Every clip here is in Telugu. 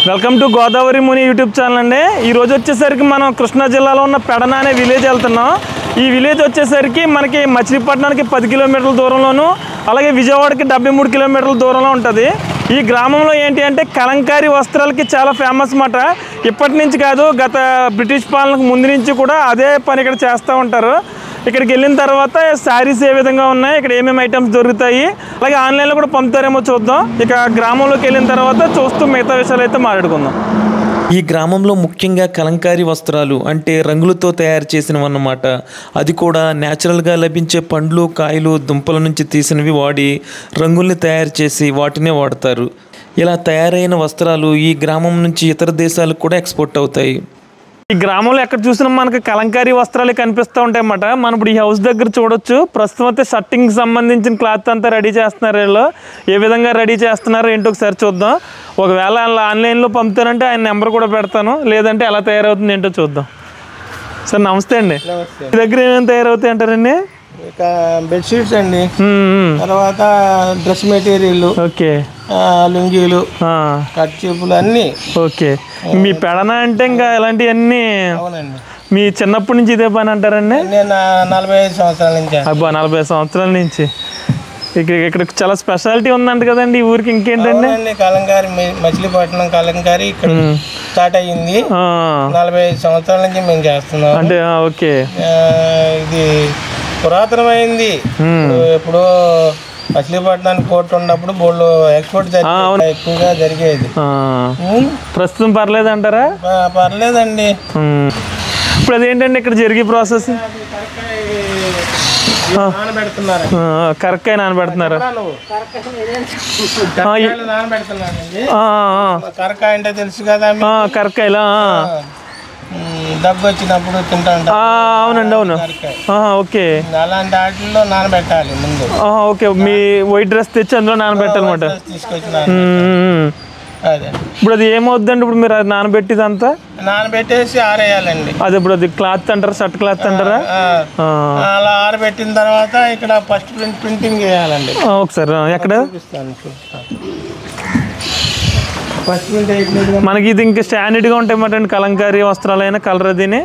Welcome to Godavari Muni YouTube channel అండి. ఈరోజు వచ్చేసరికి మనం కృష్ణా జిల్లాలో ఉన్న పెడన అనే విలేజ్ వెళ్తున్నాం. ఈ విలేజ్ వచ్చేసరికి మనకి మచిలీపట్నానికి 10 కిలోమీటర్ల దూరంలోను, అలాగే విజయవాడకి 73 కిలోమీటర్ల దూరంలో ఉంటుంది. ఈ గ్రామంలో ఏంటి అంటే కలంకారీ వస్త్రాలకి చాలా ఫేమస్ మాట. ఇప్పటి నుంచి కాదు, గత బ్రిటిష్ పాలనకు ముందు నుంచి కూడా అదే పని ఇక్కడ చేస్తూ ఉంటారు. ఇక్కడికి వెళ్ళిన తర్వాత శారీస్ ఏ విధంగా ఉన్నాయి, ఇక్కడ ఏమేమి ఐటమ్స్ దొరుకుతాయి, అలాగే ఆన్లైన్లో కూడా పంపుతారేమో చూద్దాం. ఇక గ్రామంలోకి వెళ్ళిన తర్వాత చూస్తూ మిగతా విషయాలు అయితే మాట్లాడుకుందాం. ఈ గ్రామంలో ముఖ్యంగా కలంకారీ వస్త్రాలు అంటే రంగులతో తయారు చేసినవి అన్నమాట. అది కూడా న్యాచురల్గా లభించే పండ్లు, కాయలు, దుంపల నుంచి తీసినవి వాడి రంగుల్ని తయారు చేసి వాటినే వాడతారు. ఇలా తయారైన వస్త్రాలు ఈ గ్రామం నుంచి ఇతర దేశాలకు కూడా ఎక్స్పోర్ట్ అవుతాయి. ఈ గ్రామంలో ఎక్కడ చూసినా మనకి కలంకారీ వస్త్రాలు కనిపిస్తూ ఉంటాయి అన్నమాట. మనం ఇప్పుడు ఈ హౌస్ దగ్గర చూడొచ్చు. ప్రస్తుతం అయితే షర్టింగ్కి సంబంధించిన క్లాత్ అంతా రెడీ చేస్తున్నారు. వీళ్ళు ఏ విధంగా రెడీ చేస్తున్నారో ఏంటో ఒకసారి చూద్దాం. ఒకవేళ ఆన్లైన్లో పంపుతానంటే ఆయన నెంబర్ కూడా పెడతాను, లేదంటే ఎలా తయారవుతుంది ఏంటో చూద్దాం. సార్ నమస్తే అండి. మీ దగ్గర ఏమేమి తయారవుతాయి అంటారండి? ఇక బెడ్షీట్స్ అండి, తర్వాత డ్రెస్ మెటీరియల్, ఓకే, లుంగీలు, కర్చీపులు అన్నీ. ఓకే, మీ పెడన అంటే ఇంకా ఇలాంటివన్నీ అవునండి. మీ చిన్నప్పటి నుంచి ఇదే పని అంటారండి? నేను 45 సంవత్సరాల నుంచి. అబ్బా, 40 సంవత్సరాల నుంచి. ఇక్కడ చాలా స్పెషాలిటీ ఉందంట కదండి ఈ ఊరికి. ఇంకేంటండి? కలంకారీ, మచిలీపట్నం కలంకారీ ఇక్కడ స్టార్ట్ అయ్యింది. 45 సంవత్సరాల నుంచి మేము చేస్తున్నాం. అంటే ఓకే, ఇది పురాతనమైంది. ఇప్పుడు మచిలీపట్నానికి పోర్ట్ ఉన్నప్పుడు బోళ్ళు ఎక్స్పోర్ట్ ఎక్కువగా జరిగేది. ప్రస్తుతం పర్లేదు అంటారా? పర్లేదండి. ఇప్పుడు అదేంటండి ఇక్కడ జరిగే ప్రాసెస్? కరక్కాయ నానబెడుతున్నారు. కరక్కాయ అంటే తెలుసు కదా, కరక్కాయలా దగ్గు వచ్చినప్పుడు తింటాంట. అవునండి, అవును. ఓకే, అలాంటి వాటిల్లో నానబెట్టాలి ముందు. ఓకే, మీ వైట్ డ్రెస్ తెచ్చి అందులో నానబెట్టాలన్నమాట. తీసుకొచ్చిన అదే. ఇప్పుడు అది ఏమవుద్దండి? ఇప్పుడు మీరు అది నానబెట్టిదంతా నానబెట్టేసి ఆరేయాలండి. అది ఇప్పుడు అది క్లాత్ అంటారా, షర్ట్ క్లాత్ అంటారా? అలా ఆరబెట్టిన తర్వాత ఇక్కడ ఫస్ట్ ప్రింటింగ్ చేయాలండి. ఒకసారి ఎక్కడ చూపిస్తాను. ఫస్ట్ ప్రింట్ మనకి ఇది ఇంకా స్టాండర్డ్గా ఉంటాయి అన్నమాట. కలంకారీ వస్త్రాలైన కలర్ అదిని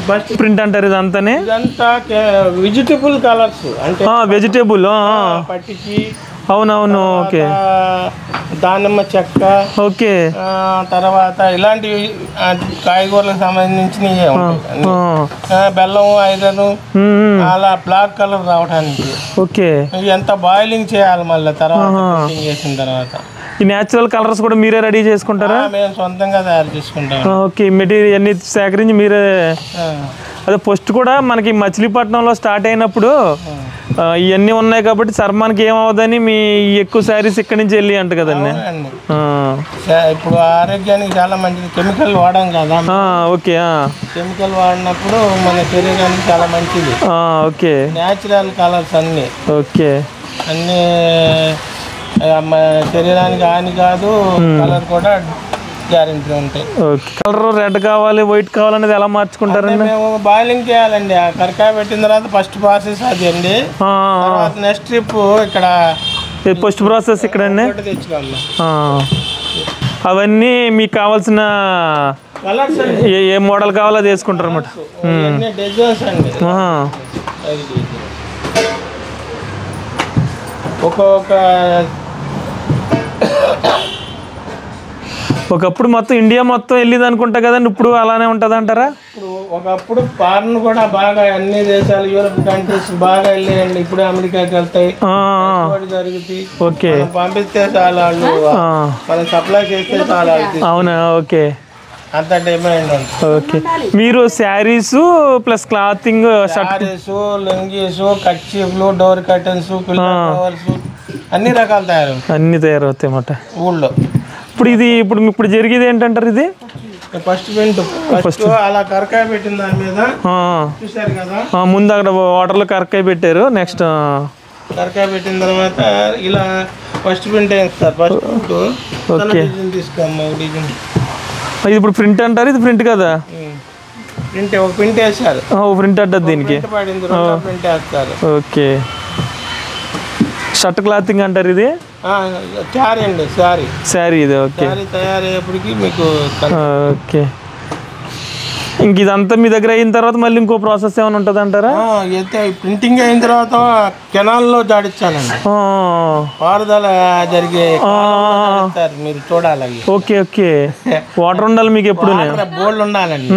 ఫస్ట్ ప్రింట్ అంటారు. ఇదంతానే ఇదంతా వెజిటబుల్ కలర్స్ అంటే వెజిటేబుల్ పట్టికి. అవునవును, ఓకే. దానిమ్మ చెక్క, ఓకే, తర్వాత ఇలాంటివి కాయగూరలకు సంబంధించినవి ఉంటాయి. బెల్లం, ఐరన్, అలా బ్లాక్ కలర్ రావడానికి. ఓకే, ఎంత బాయిలింగ్ చేయాలి మళ్ళీ తర్వాత చేసిన తర్వాత. ఈ న్యాచురల్ కలర్స్ కూడా మీరే రెడీ చేసుకుంటారా? మేము సొంతంగా తయారు చేసుకుంటాం. ఓకే, మెటీరియల్ అన్ని సేకరించి మీరే. అదే ఫస్ట్ కూడా మనకి మచిలీపట్నంలో స్టార్ట్ అయినప్పుడు ఇవన్నీ ఉన్నాయి కాబట్టి చర్మానికి ఏమవుదని మీ ఎక్కువ శారీస్ ఇక్కడి నుంచి వెళ్ళి అంట కదండి. ఇప్పుడు ఆరోగ్యానికి చాలా మంచిది. కెమికల్ వాడాం కదా. ఓకే, కెమికల్ వాడినప్పుడు మన శరీరానికి చాలా మంచిది. ఓకే, న్యాచురల్ కలర్స్ అన్నీ. ఓకే, అన్నీ శరీరానికి హాని కాదు, కలర్ కూడా గ్యారెంటీ ఉంటాయి. ఓకే, కలర్ రెడ్ కావాలి, వైట్ కావాలనేది ఎలా మార్చుకుంటారండి? మేము బాయిలింగ్ చేయాలండి. ఆ కరకాయ పెట్టిన తర్వాత ఫస్ట్ ప్రాసెస్ అది అండి. నెక్స్ట్ ట్రిప్ ఇక్కడ ఫస్ట్ ప్రాసెస్ ఇక్కడ అండి. తెచ్చుకోవాలి అవన్నీ మీకు కావాల్సిన కలర్స్, ఏ మోడల్ కావాలో అది వేసుకుంటారు అన్నమాట. డిజైన్స్ అండి. ఒకప్పుడు మొత్తం ఇండియా మొత్తం వెళ్ళేది అనుకుంటా కదండి. ఇప్పుడు అలానే ఉంటుంది అంటారా? ఇప్పుడు ఒకప్పుడు ఫారెన్ కూడా బాగా అన్ని దేశాలు, యూరోప్ కంట్రీస్ బాగా వెళ్ళాయండి. ఇప్పుడు అమెరికాకి వెళ్తాయి, జరుగుతాయి. ఓకే, పంపిస్తే చాలా వాళ్ళు, మనం సప్లై చేస్తే చాలా. అవునా, ఓకే, అంత డిమాండ్ ఉంటుంది. ఓకే, మీరు saris plus clothing, saris, lungis, కర్చీఫ్లు, డోర్ కర్టన్స్, పిల్లర్స్ అన్ని రకాలు అన్ని తయారవుతాయి అన్నమాట ఊళ్ళో. ఇప్పుడు ఇది ఇప్పుడు జరిగేది ఏంటంటారు? ఇది ఫస్ట్ ఫస్ట్ అలా కరకాయ పెట్టిన దాని మీద చూసారు కదా. ముందు అక్కడ వాటర్లో కరకాయ పెట్టారు. నెక్స్ట్ కరకాయ పెట్టిన తర్వాత ఇలా ఫస్ట్ ప్రింట్ వేస్తారు. ఫస్ట్ డిజైన్ తీసుకోమ్మా. డిజైన్ ఇది ఇప్పుడు ప్రింట్ అంటారు. ఇది ప్రింట్ కదా? ప్రింట్ ఒక ప్రింట్ వేస్తారు. ప్రింట్ అంటారు దీనికి. ప్రింట్ వేస్తారు. ఓకే, షర్ట్ క్లాతింగ్ అంటారు ఇది. శారీ అండి, శారీ శారీ ఇది. ఓకే, శారీ తయారయ్యేప్పటికి మీకు ఓకే. ఇంక ఇదంతా మీ దగ్గర అయిన తర్వాత మళ్ళీ ఇంకో ప్రాసెస్ ఏమైనా ఉంటుంది అంటారా? అయితే ప్రింటింగ్ అయిన తర్వాత కెనాల్లో జాడించాలండి, పారుదల జరిగే మీరు చూడాలి. ఓకే ఓకే, వాటర్ ఉండాలి మీకు ఎప్పుడు? బోల్డ్ ఉండాలండి,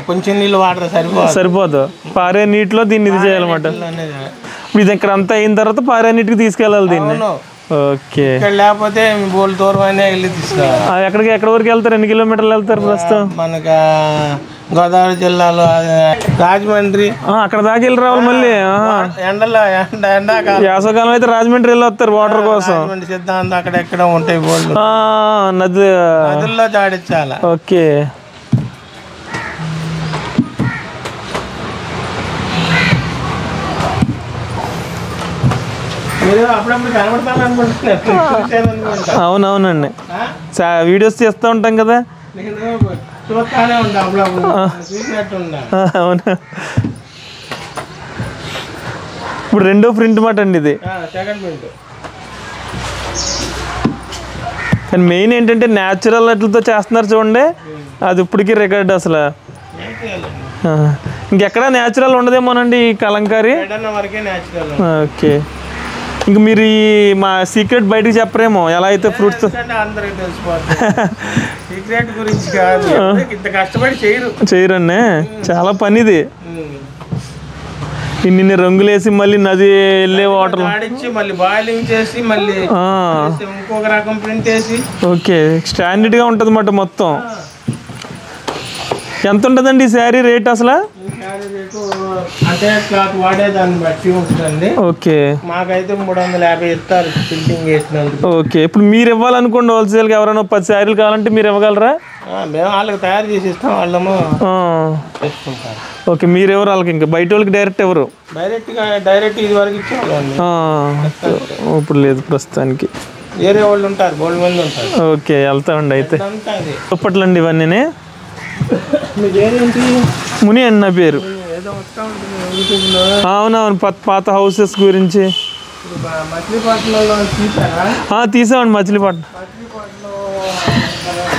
కొంచెం నీళ్ళు వాటర్ సరిపోదు. పారే నీటిలో దీన్ని ఇది చేయాలన్నమాట. ఇది ఇక్కడ అంతా అయిన తర్వాత పారే నీటికి తీసుకెళ్ళాలి దీన్ని. ఓకే, లేకపోతే బోల్ దూరం అయినా వెళ్ళి తీసుకురావాలి. ఎక్కడ వరకు వెళ్తారు? ఎన్ని కిలోమీటర్లు వెళ్తారు ప్రస్తుతం? మనకు గోదావరి జిల్లాలో రాజమండ్రి అక్కడ దాకా వెళ్ళి రావాలి. మళ్ళీ ఎండలో ఎండాకాలం వేసవకాలం అయితే రాజమండ్రి వెళ్ళి వస్తారు వాటర్ కోసం. సిద్ధాంతం అక్కడ ఎక్కడ ఉంటాయి బోళ్ళు, నదుల్లో జాడించాలి. ఓకే, అవునవునండి, వీడియోస్ చేస్తూ ఉంటాం కదా. అవును, ఇప్పుడు రెండో ప్రింట్ మాట అండి ఇది. కానీ మెయిన్ ఏంటంటే న్యాచురల్ అట్లతో చేస్తున్నారు చూడండి, అది ఇప్పటికీ రికార్డ్ అసలు. ఇంకెక్కడ న్యాచురల్ ఉండదేమోనండి ఈ కలంకారీ. ఓకే, ఇంక మీరు ఈ మా సీక్రెట్ బయటకు చెప్పరేమో ఎలా అయితే ఫ్రూట్స్ చేయరండి, చాలా పని ఇది. ఇన్ని రంగులు వేసి మళ్ళీ నది వెళ్ళే వాటర్ మళ్ళీ బాయిలింగ్ చేసి మళ్ళీ ఇంకొక రకం ప్రింట్ వేసి. ఓకే, స్టాండర్డ్ గా ఉంటుంది అన్నమాట మొత్తం. ఎంత ఉంటుందండి ఈ శారీ రేట్ అసలు? అంటే క్లాత్ వాడేదాన్ని బట్టి ఉంటుందండి. ఓకే, మాకైతే 350 ఇస్తారు ప్రింటింగ్ చేసినందుకు. ఓకే, ఇప్పుడు మీరు ఇవ్వాలనుకోండి హోల్సేల్గా ఎవరైనా 10 శారీలు కావాలంటే మీరు ఇవ్వగలరా? మేము వాళ్ళకి తయారు చేసి ఇస్తాం, వాళ్ళము తెచ్చుకుంటారు. ఓకే, మీరు ఎవరు వాళ్ళకి? ఇంకా బయట వాళ్ళకి డైరెక్ట్ ఎవరు? డైరెక్ట్ ఇది వరకు ఇచ్చేవాళ్ళండి, ఇప్పుడు లేదు ప్రస్తుతానికి. వేరే వాళ్ళు ఉంటారు, బోల్డ్ మంది ఉంటారు. ఓకే, వెళ్తామండి అయితే. దుప్పట్లండి ఇవన్నీ. ముని అండి నా పేరు. అవునవును, పాత హౌసెస్ గురించి తీసామండి. మచిలీపట్నం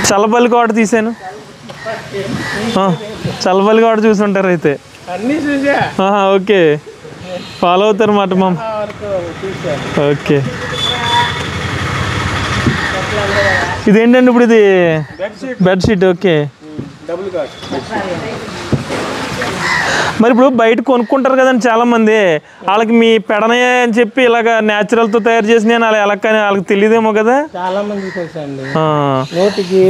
చల్లపల్లి కోట తీసాను. చల్లపల్లి కోట చూసుంటారు అయితే. ఓకే, ఫాలో అవుతారు మాట మా. ఓకే, ఇదేంటండి ఇప్పుడు? ఇది బెడ్షీట్. ఓకే, మరి ఇప్పుడు బయట కొనుక్కుంటారు కదండి చాలా మంది, వాళ్ళకి మీ పెడనయ్య అని చెప్పి ఇలాగ న్యాచురల్ తో తయారు చేసిన అలా కానీ వాళ్ళకి తెలియదేమో కదా. చాలా మంది నోటికి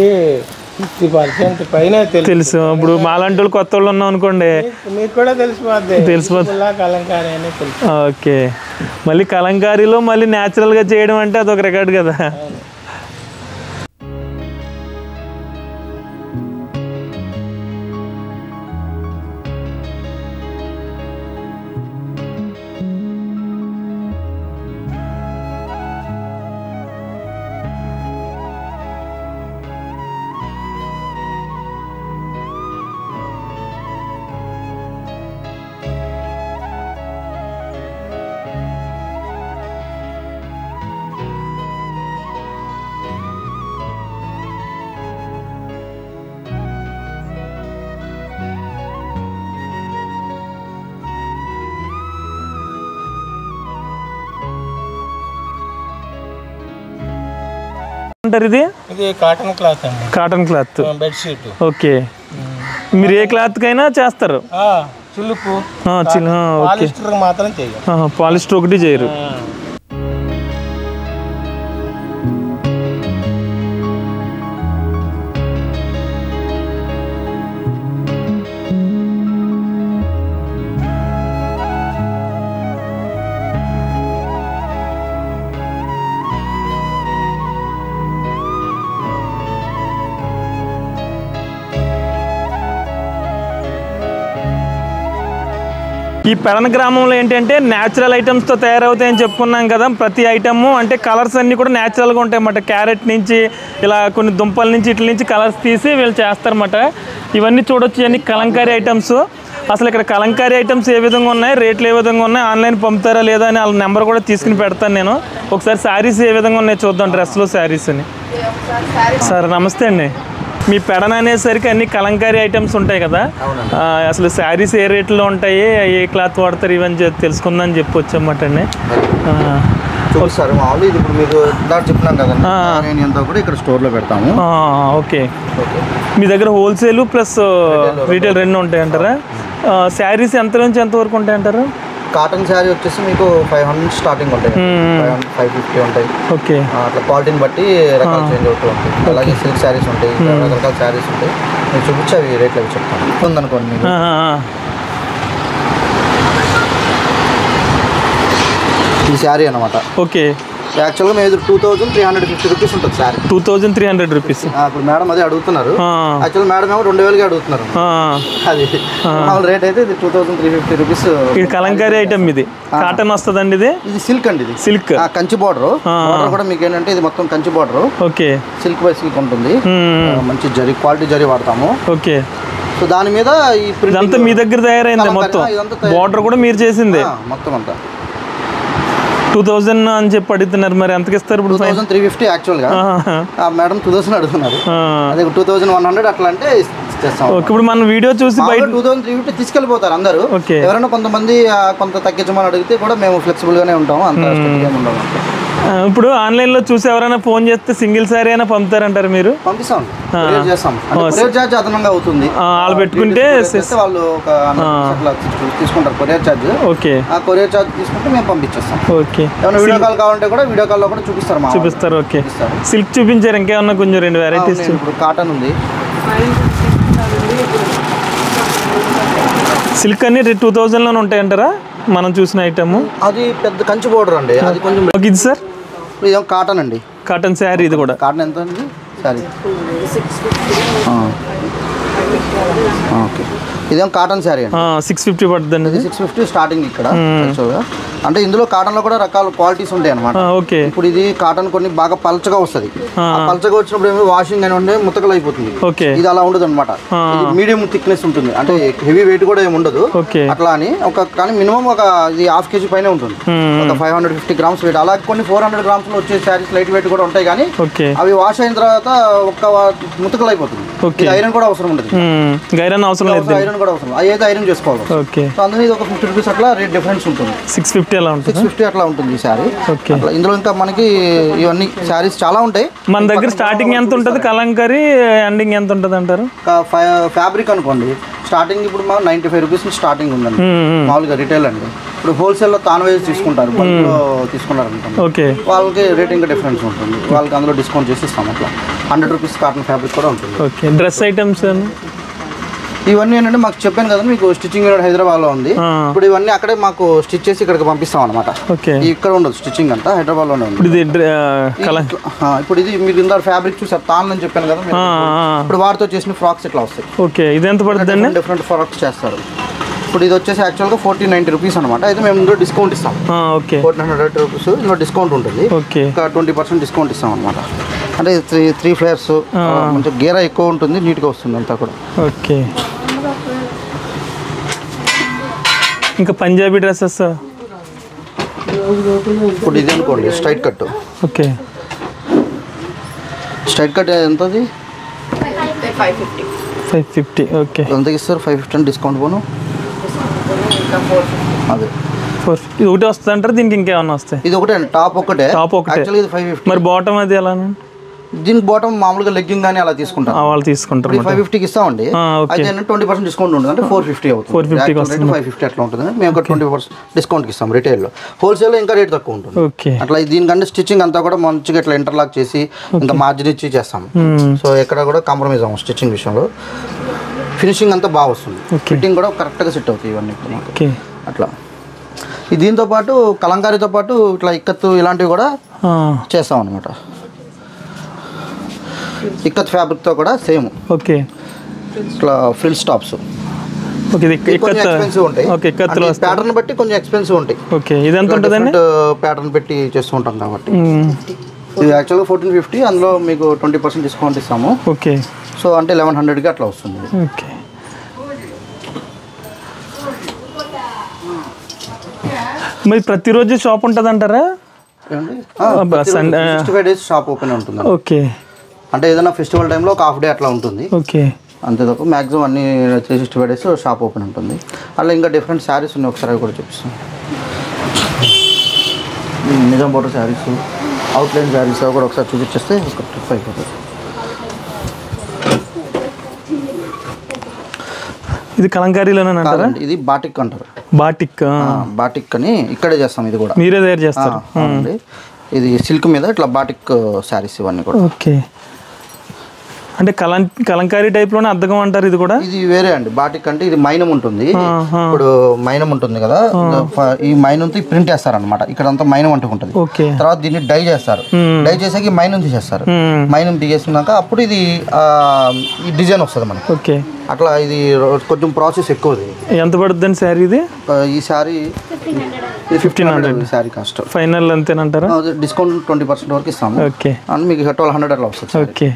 50% పైన తెలుసు. ఇప్పుడు మాలాంటి వాళ్ళు కొత్త వాళ్ళు ఉన్నాం అనుకోండి, మీకు కూడా తెలిసిపోద్ది కలంకారీ అని తెలుసు. ఓకే, మళ్ళీ కలంకారీలో మళ్ళీ న్యాచురల్ గా చేయడం అంటే అదొక రికార్డ్ కదా. అంటారు ఇది కాటన్ క్లాత్ అండి. Cotton cloth bedsheet. ఓకే, మీరు ఏ క్లాత్ కైనా చేస్తారు? చిలుపు మాత్రం చేయరు, పాలిస్టర్ ఒకటి చేయరు. ఈ పెడన గ్రామంలో ఏంటంటే న్యాచురల్ ఐటమ్స్తో తయారవుతాయని చెప్పుకున్నాం కదా. ప్రతి ఐటమ్ అంటే కలర్స్ అన్నీ కూడా న్యాచురల్గా ఉంటాయి అన్నమాట. క్యారెట్ నుంచి ఇలా కొన్ని దుంపల నుంచి ఇట్ల నుంచి కలర్స్ తీసి వీళ్ళు చేస్తారన్నమాట. ఇవన్నీ చూడొచ్చు, ఇవన్నీ కలంకారీ ఐటమ్స్. అసలు ఇక్కడ కలంకారీ ఐటమ్స్ ఏ విధంగా ఉన్నాయి, రేట్లు ఏ విధంగా ఉన్నాయి, ఆన్లైన్ పంపుతారా లేదా అని వాళ్ళ నెంబర్ కూడా తీసుకుని పెడతాను నేను. ఒకసారి శారీస్ ఏ విధంగా ఉన్నాయి చూద్దాం, డ్రెస్లో శారీస్ అని. సార్ నమస్తే అండి. మీ పెడన అనేసరికి అన్ని కలంకారీ ఐటమ్స్ ఉంటాయి కదా, అసలు శారీస్ ఏ రేట్లో ఉంటాయి, ఏ క్లాత్ వాడతారు, ఇవన్నీ తెలుసుకుందని చెప్పి వచ్చామట అండి. చూపిస్తారు మామూలు. ఇది ఇప్పుడు మీరు ఇందాక చెప్పినాం కదండి, నేను అంతా కూడా ఇక్కడ స్టోర్లో పెడతాము. ఓకే. మీ దగ్గర హోల్సేల్ ప్లస్ రీటైల్ రెండు ఉంటాయి అంటారా? శారీస్ ఎంత నుంచి ఎంత వరకు ఉంటాయి అంటారు? కాటన్ శారీ వచ్చేసి మీకు 500 స్టార్టింగ్ ఉంటాయి, 550 ఉంటాయి. ఓకే. అట్లా క్వాలిటీని బట్టి రకాలు చేంజ్ అవుతూ ఉంటాయి. అలాగే సిల్క్ శారీస్ ఉంటాయి, రకరకాల శారీస్ ఉంటాయి. మీరు చూపించి అవి రేట్లు అవి చెప్తాను. ఉందనుకోండి ఈ శారీ అనమాట. ఓకే. యాక్చువల్గా మేము 2350 రూపీస్ ఉంటుంది శారీ. 2300 రూపీస్. ఇప్పుడు మేడం అదే అడుగుతున్నారు. యాక్చువల్ మేడం ఏమో 2000కి అడుగుతున్నారు. అది మామూలు రేట్ అయితే ఇది 2350 రూపీస్. ఇది కలంకారీ ఐటమ్, ఇది కాటన్ వస్తుందండి. ఇది సిల్క్ అండి, ఇది సిల్క్ కంచి బార్డర్ కూడా మీకు ఏంటంటే ఇది మొత్తం Kanchi border. Okay. Silk by silk ఉంటుంది, మంచి జరీ క్వాలిటీ జరీ వాడతాము. ఓకే. సో దాని మీద ఈ ఇదంతా మీ దగ్గర తయారైంది మొత్తం, బార్డర్ కూడా మీరు చేసింది మొత్తం అంతా. 2000 అని చెప్పి అడుగుతున్నారు, మరి ఎంతకి ఇస్తారు ఇప్పుడు? 2350 యాక్చువల్గా. మేడం 2000 అడుగుతున్నారు, అదే 2100 అట్లా అంటే చేస్తాం. ఇప్పుడు మనం వీడియో చూసి 2350 తీసుకెళ్ళిపోతారు అందరూ. ఎవరైనా కొంతమంది కొంత తగ్గించమని అడిగితే కూడా మేము ఫ్లెక్సిబుల్ గానే ఉంటాము, అంత ఉండవు. ఇప్పుడు ఆన్లైన్ లో చూసి ఎవరైనా ఫోన్ చేస్తే సింగిల్ సారీ అయినా పంపుతారంటారు మీరు? పంపిస్తాం, చేస్తాం. కొరియర్ చార్జ్ అదనంగా అవుతుంది, వాళ్ళు పెట్టుకుంటే వాళ్ళు తీసుకుంటారు కొరియర్ చార్జ్. ఓకే. ఆ కొరియర్ చార్జ్ తీసుకుంటే మేము పంపించేస్తాం. ఓకే. ఏమైనా వీడియో కాల్ కావాలంటే కూడా వీడియో కాల్ లో కూడా చూపిస్తారు. ఓకే. సిల్క్ చూపించారు, ఇంకేమన్నా కొంచెం 2 వెరైటీస్? ఇప్పుడు కాటన్ ఉంది, సిల్క్ అన్ని 2000లోనే ఉంటాయంటారా మనం చూసిన ఐటమ్? అది పెద్ద కంచి బోర్డర్ అండి, అది కొంచెం. ఇది సార్ ఇది కాటన్ అండి, కాటన్ శారీ. ఇది కూడా కాటన్ ఎంత అండి శారీ? ఓకే. ఇదేం కాటన్ శారీ అండి, 650 పడుతుంది. 650 స్టార్టింగ్ ఇక్కడ. అంటే ఇందులో కాటన్ లో కూడా రకాల క్వాలిటీస్ ఉంటాయి అనమాట. ఓకే. ఇప్పుడు ఇది కాటన్ కొన్ని బాగా పల్చగా వస్తుంది, పల్చగా వచ్చినప్పుడు ఏమో వాషింగ్ అని ఉండే ముతకలు అయిపోతుంది. ఇది అలా ఉండదు అనమాట, మీడియం థిక్నెస్ ఉంటుంది, అంటే హెవీ వెయిట్ కూడా ఏమి ఉండదు. అట్లా అని కానీ మినిమం ఒక ఇది 1/2 kg పైన ఉంటుంది, ఒక 550 గ్రామ్స్ వెయిట్. అలాగే కొన్ని 400 గ్రామ్స్ లో వచ్చే శారీస్ లైట్ వెయిట్ కూడా ఉంటాయి, కానీ అవి వాష్ అయిన తర్వాత ఒక ముతకలు అయిపోతుంది. ఐరన్ కూడా అవసరం ఉండదు, ఐరన్ అవసరం లేదు, ఐరన్ కూడా అవసరం, అయితే ఐరన్ చేసుకోవాలి. సో అందులో ఇది ఒక 50 రూపీస్ అట్లా రేట్ డిఫరెన్స్ ఉంటుంది. 650 అలా ఉంటుంది, 650 అట్లా ఉంటుంది ఈ శారీ. ఇందులో ఇంకా మనకి ఇవన్నీ శారీస్ చాలా ఉంటాయి. మన దగ్గర స్టార్టింగ్ ఎంత ఉంటుంది కలంకారీ, ఎండింగ్ ఎంత ఉంటుంది అంటారు? ఫ్యాబ్రిక్ అనుకోండి స్టార్టింగ్ ఇప్పుడు మాకు 95 రూపీస్ స్టార్టింగ్ ఉందండి మామూలుగా రిటైల్ అండి. ఇప్పుడు హోల్సేల్లో తాను తీసుకుంటారు, బల్క్లో తీసుకున్నారు అనుకోండి, వాళ్ళకి రేట్ ఇంకా డిఫరెన్స్ ఉంటుంది, వాళ్ళకి అందులో డిస్కౌంట్ చేసి ఇస్తాం. అట్లా 100 రూపీస్ కాటన్ ఫ్యాబ్రిక్ కూడా ఉంటుంది. ఓకే. డ్రెస్ ఐటమ్స్ ఇవన్నీ ఏంటంటే మాకు చెప్పాను కదా మీకు స్టిచ్చింగ్ యూనిట్ హైదరాబాద్లో ఉంది. ఇప్పుడు ఇవన్నీ అక్కడే మాకు స్టిచ్ చేసి ఇక్కడికి పంపిస్తాం అనమాట. ఇక్కడ ఉండదు స్టిచ్చింగ్ అంతా, హైదరాబాద్లోనే ఉంది. ఇప్పుడు ఇది మీరు ఇందా ఫ్యాబ్రిక్ చూసారు, తాన్ అని చెప్పాను కదా, ఇప్పుడు వాటితో చేసిన ఫ్రాక్స్ ఇట్లా వస్తాయి. ఓకే. ఇది ఎంత పడుతుంది? డిఫరెంట్ ఫ్రాక్స్ చేస్తారు. ఇప్పుడు ఇది వచ్చేసి యాక్చువల్గా 1490 రూపీస్ అనమాట. అయితే మేము ఇందులో డిస్కౌంట్ ఇస్తాం. 1400 రూపీస్ ఇందులో డిస్కౌంట్ ఉంటుంది, ఇంకా 20% డిస్కౌంట్ ఇస్తాం అనమాట. అంటే 3 ఫ్లేయర్స్, కొంచెం గేరా ఎక్కువ ఉంటుంది, నీట్గా వస్తుంది అంతా కూడా. ఓకే. ఇంకా పంజాబీ డ్రెస్సెస్ ఇప్పుడు ఇది అనుకోండి straight cut. Okay. Straight cut ఎంత? 550. ఓకే. ఎంతకి ఇస్తారు? 550 డిస్కౌంట్ పోను. అదే 450. ఇది ఒకటే వస్తుంది అంటారు, దీనికి ఇంకేమన్నా వస్తాయి? ఇది ఒకటే అండి, టాప్ ఒకటే. యాక్చువల్లీ ఇది 550. మరి బాటమ్ అది ఎలా? దీనికి బాటమ్ మామూలుగా లెగ్గింగ్ కానీ అలా తీసుకుంటాం, వాళ్ళు తీసుకుంటారు. 550కి ఇస్తామండి. అయితే 20% డిస్కౌంట్ ఉంటుంది, అంటే 450 అవుతుంది. 550 అట్లా ఉంటుంది, మేము ఒక 20% డిస్కౌంట్కి ఇస్తాం రిటైల్లో. హోల్సేల్లో ఇంకా రేట్ తక్కువ ఉంటుంది. ఓకే. అట్లా దీనికంటే స్టిచ్చింగ్ అంతా కూడా మంచిగా ఇట్లా ఇంటర్లాక్ చేసి ఇంకా మార్జిన్ ఇచ్చి చేస్తాము. సో ఎక్కడ కూడా కాంప్రమైజ్ అవ్వం స్టిచ్చింగ్ విషయంలో. ఫినిషింగ్ అంతా బాగా వస్తుంది, ఫిట్టింగ్ కూడా కరెక్ట్గా సెట్ అవుతాయి ఇవన్నీ అట్లా. దీంతో పాటు కలంకారీతో పాటు ఇట్లా ఇక్కత్తు ఇలాంటివి కూడా చేస్తాం అనమాట. ఇక్కత్ ఫ్యాబ్రిక్తో కూడా సేమ్. ఓకే. ఇట్లా ఫ్రిల్ స్టాప్స్ ఎక్స్పెన్సివ్ ఉంటాయి, ప్యాటర్న్ బట్టి కొంచెం ఎక్స్పెన్సివ్ ఉంటాయి. ఓకే. ఇది ఎంత ఉంటుందండి? ప్యాటర్న్ పెట్టి చేస్తూ ఉంటాం కాబట్టి. ఇది యాక్చువల్గా 1450, అందులో మీకు 20% డిస్కౌంట్ ఇస్తాము. ఓకే. సో అంటే 1100కి అట్లా వస్తుంది. ఓకే. మరి ప్రతిరోజు షాప్ ఉంటుంది అంటారా? 65 days షాప్ ఓపెన్ ఉంటుంది. ఓకే. అంటే ఏదైనా ఫెస్టివల్ టైంలో ఒక హాఫ్ డే అట్లా ఉంటుంది. ఓకే. అంతే తప్ప మ్యాక్సిమం అన్ని 365 days షాప్ ఓపెన్ ఉంటుంది. అలా ఇంకా డిఫరెంట్ శారీస్ ఉన్నాయి, ఒకసారి కూడా చూపిస్తాను. నిజాం బోర్డర్ శారీస్, అవుట్లైన్ శారీస్ కూడా ఒకసారి చూపించేస్తే ఒక ట్రిప్ అయిపోతుంది. ఇది కలంకారీలోనే అంటారా? ఇది బాటిక్ అంటారు. బాటిక్ అని ఇక్కడే చేస్తాం. ఇది కూడా మీరే తయారు చేస్తారు? ఇది సిల్క్ మీద ఇట్లా బాటిక్ శారీస్ ఇవన్నీ కూడా. ఓకే. అంటే కలంకారీ టైప్ లోనే అద్దకం అంటారు. ఇది కూడా ఇది వేరే అండి. బాటిక్ అంటే ఇది మైనం ఉంటుంది. ఇప్పుడు మైనం ఉంటుంది కదా, ఈ మైనంతో ప్రింట్ వేస్తారనమాట. ఇక్కడ అంతా మైనం అంటుకుంటుంది. తర్వాత దీన్ని డై చేస్తారు. డై చేసాక మైనం తీసేస్తారు. మైనం తీసేసినాక అప్పుడు ఇది ఈ డిజైన్ వస్తుంది మనకి. ఓకే. అట్లా ఇది కొంచెం ప్రాసెస్ ఎక్కువది. ఎంత పడుతుంది శారీ ఇది? ఈ శారీ 1500 శారీ కాస్ట్. ఫైనల్ అంతేనంటారా? డిస్కౌంట్ 20% వరకు ఇస్తాము. ఓకే. అండ్ మీకు 1200 అట్లా వస్తుంది. ఓకే.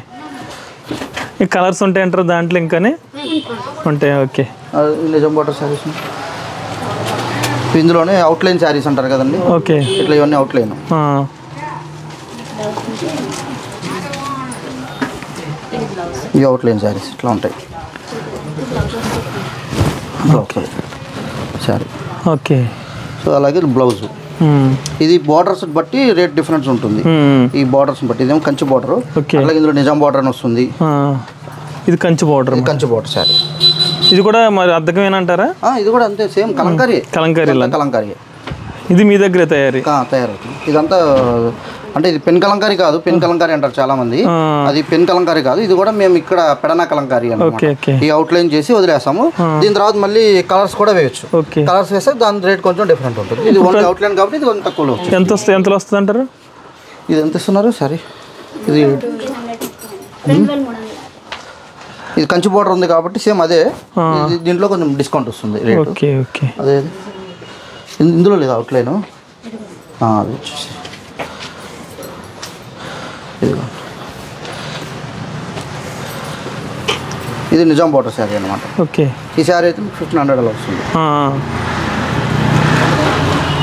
ఈ కలర్స్ ఉంటాయి అంటారు దాంట్లో? ఇంకానే ఉంటాయి. ఓకే. నిజాం బోర్డర్ శారీస్ ఇందులోనే అవుట్లైన్ శారీస్ అంటారు కదండి. ఓకే. ఇట్లా ఇవన్నీ అవుట్లైన్. ఈ అవుట్లైన్ శారీస్ ఇట్లా ఉంటాయి. శారీ. ఓకే. సో అలాగే బ్లౌజ్. ఇది బార్డర్స్ బట్టి రేట్ డిఫరెన్స్ ఉంటుంది. ఈ బార్డర్స్ బట్టి ఇదేమో కంచి బార్డర్, అలాగే ఇందులో నిజాం బార్డర్ అని వస్తుంది. ఇది Kanchi border. Kanchi border sorry. ఇది కూడా మరి అద్దకమేనంటారా? ఇది కూడా అంతే, సేమ్ కలంకారీ. కలంకారీ. ఇది మీ దగ్గరే తయారవుతుంది. ఇదంతా అంటే ఇది పెన్ కలంకారీ కాదు, పెన్ కలంకారీ అంటారు చాలా మంది. అది పెన్ కలంకారీ కాదు. ఇది కూడా మేము ఇక్కడ పెడనా కలంకారీ అన్నమాట. ఈ అవుట్లైన్ చేసి వదిలేస్తాము. దీని తర్వాత మళ్ళీ కలర్స్ కూడా వేయచ్చు. కలర్స్ వేస్తే దాని రేట్ కొంచెం డిఫరెంట్ ఉంటుంది. ఇది ఓన్లీ అవుట్లైన్ కాబట్టి ఇది కొంచెం తక్కువలో వస్తుంది. ఎంతలో వస్తుంది అంటారు? ఇది ఎంత ఇస్తున్నారు సరే? ఇది ఇది కంచి బోర్డర్ ఉంది కాబట్టి సేమ్ అదే. దీంట్లో కొంచెం డిస్కౌంట్ వస్తుంది రేట్. అదే ఇందులో లేదు అవుట్లైన్. అది వచ్చేసి ఇది నిజాం బోర్డర్ శారీ అనమాట. ఓకే. ఈ శారీ అయితే 1500 అలా వస్తుంది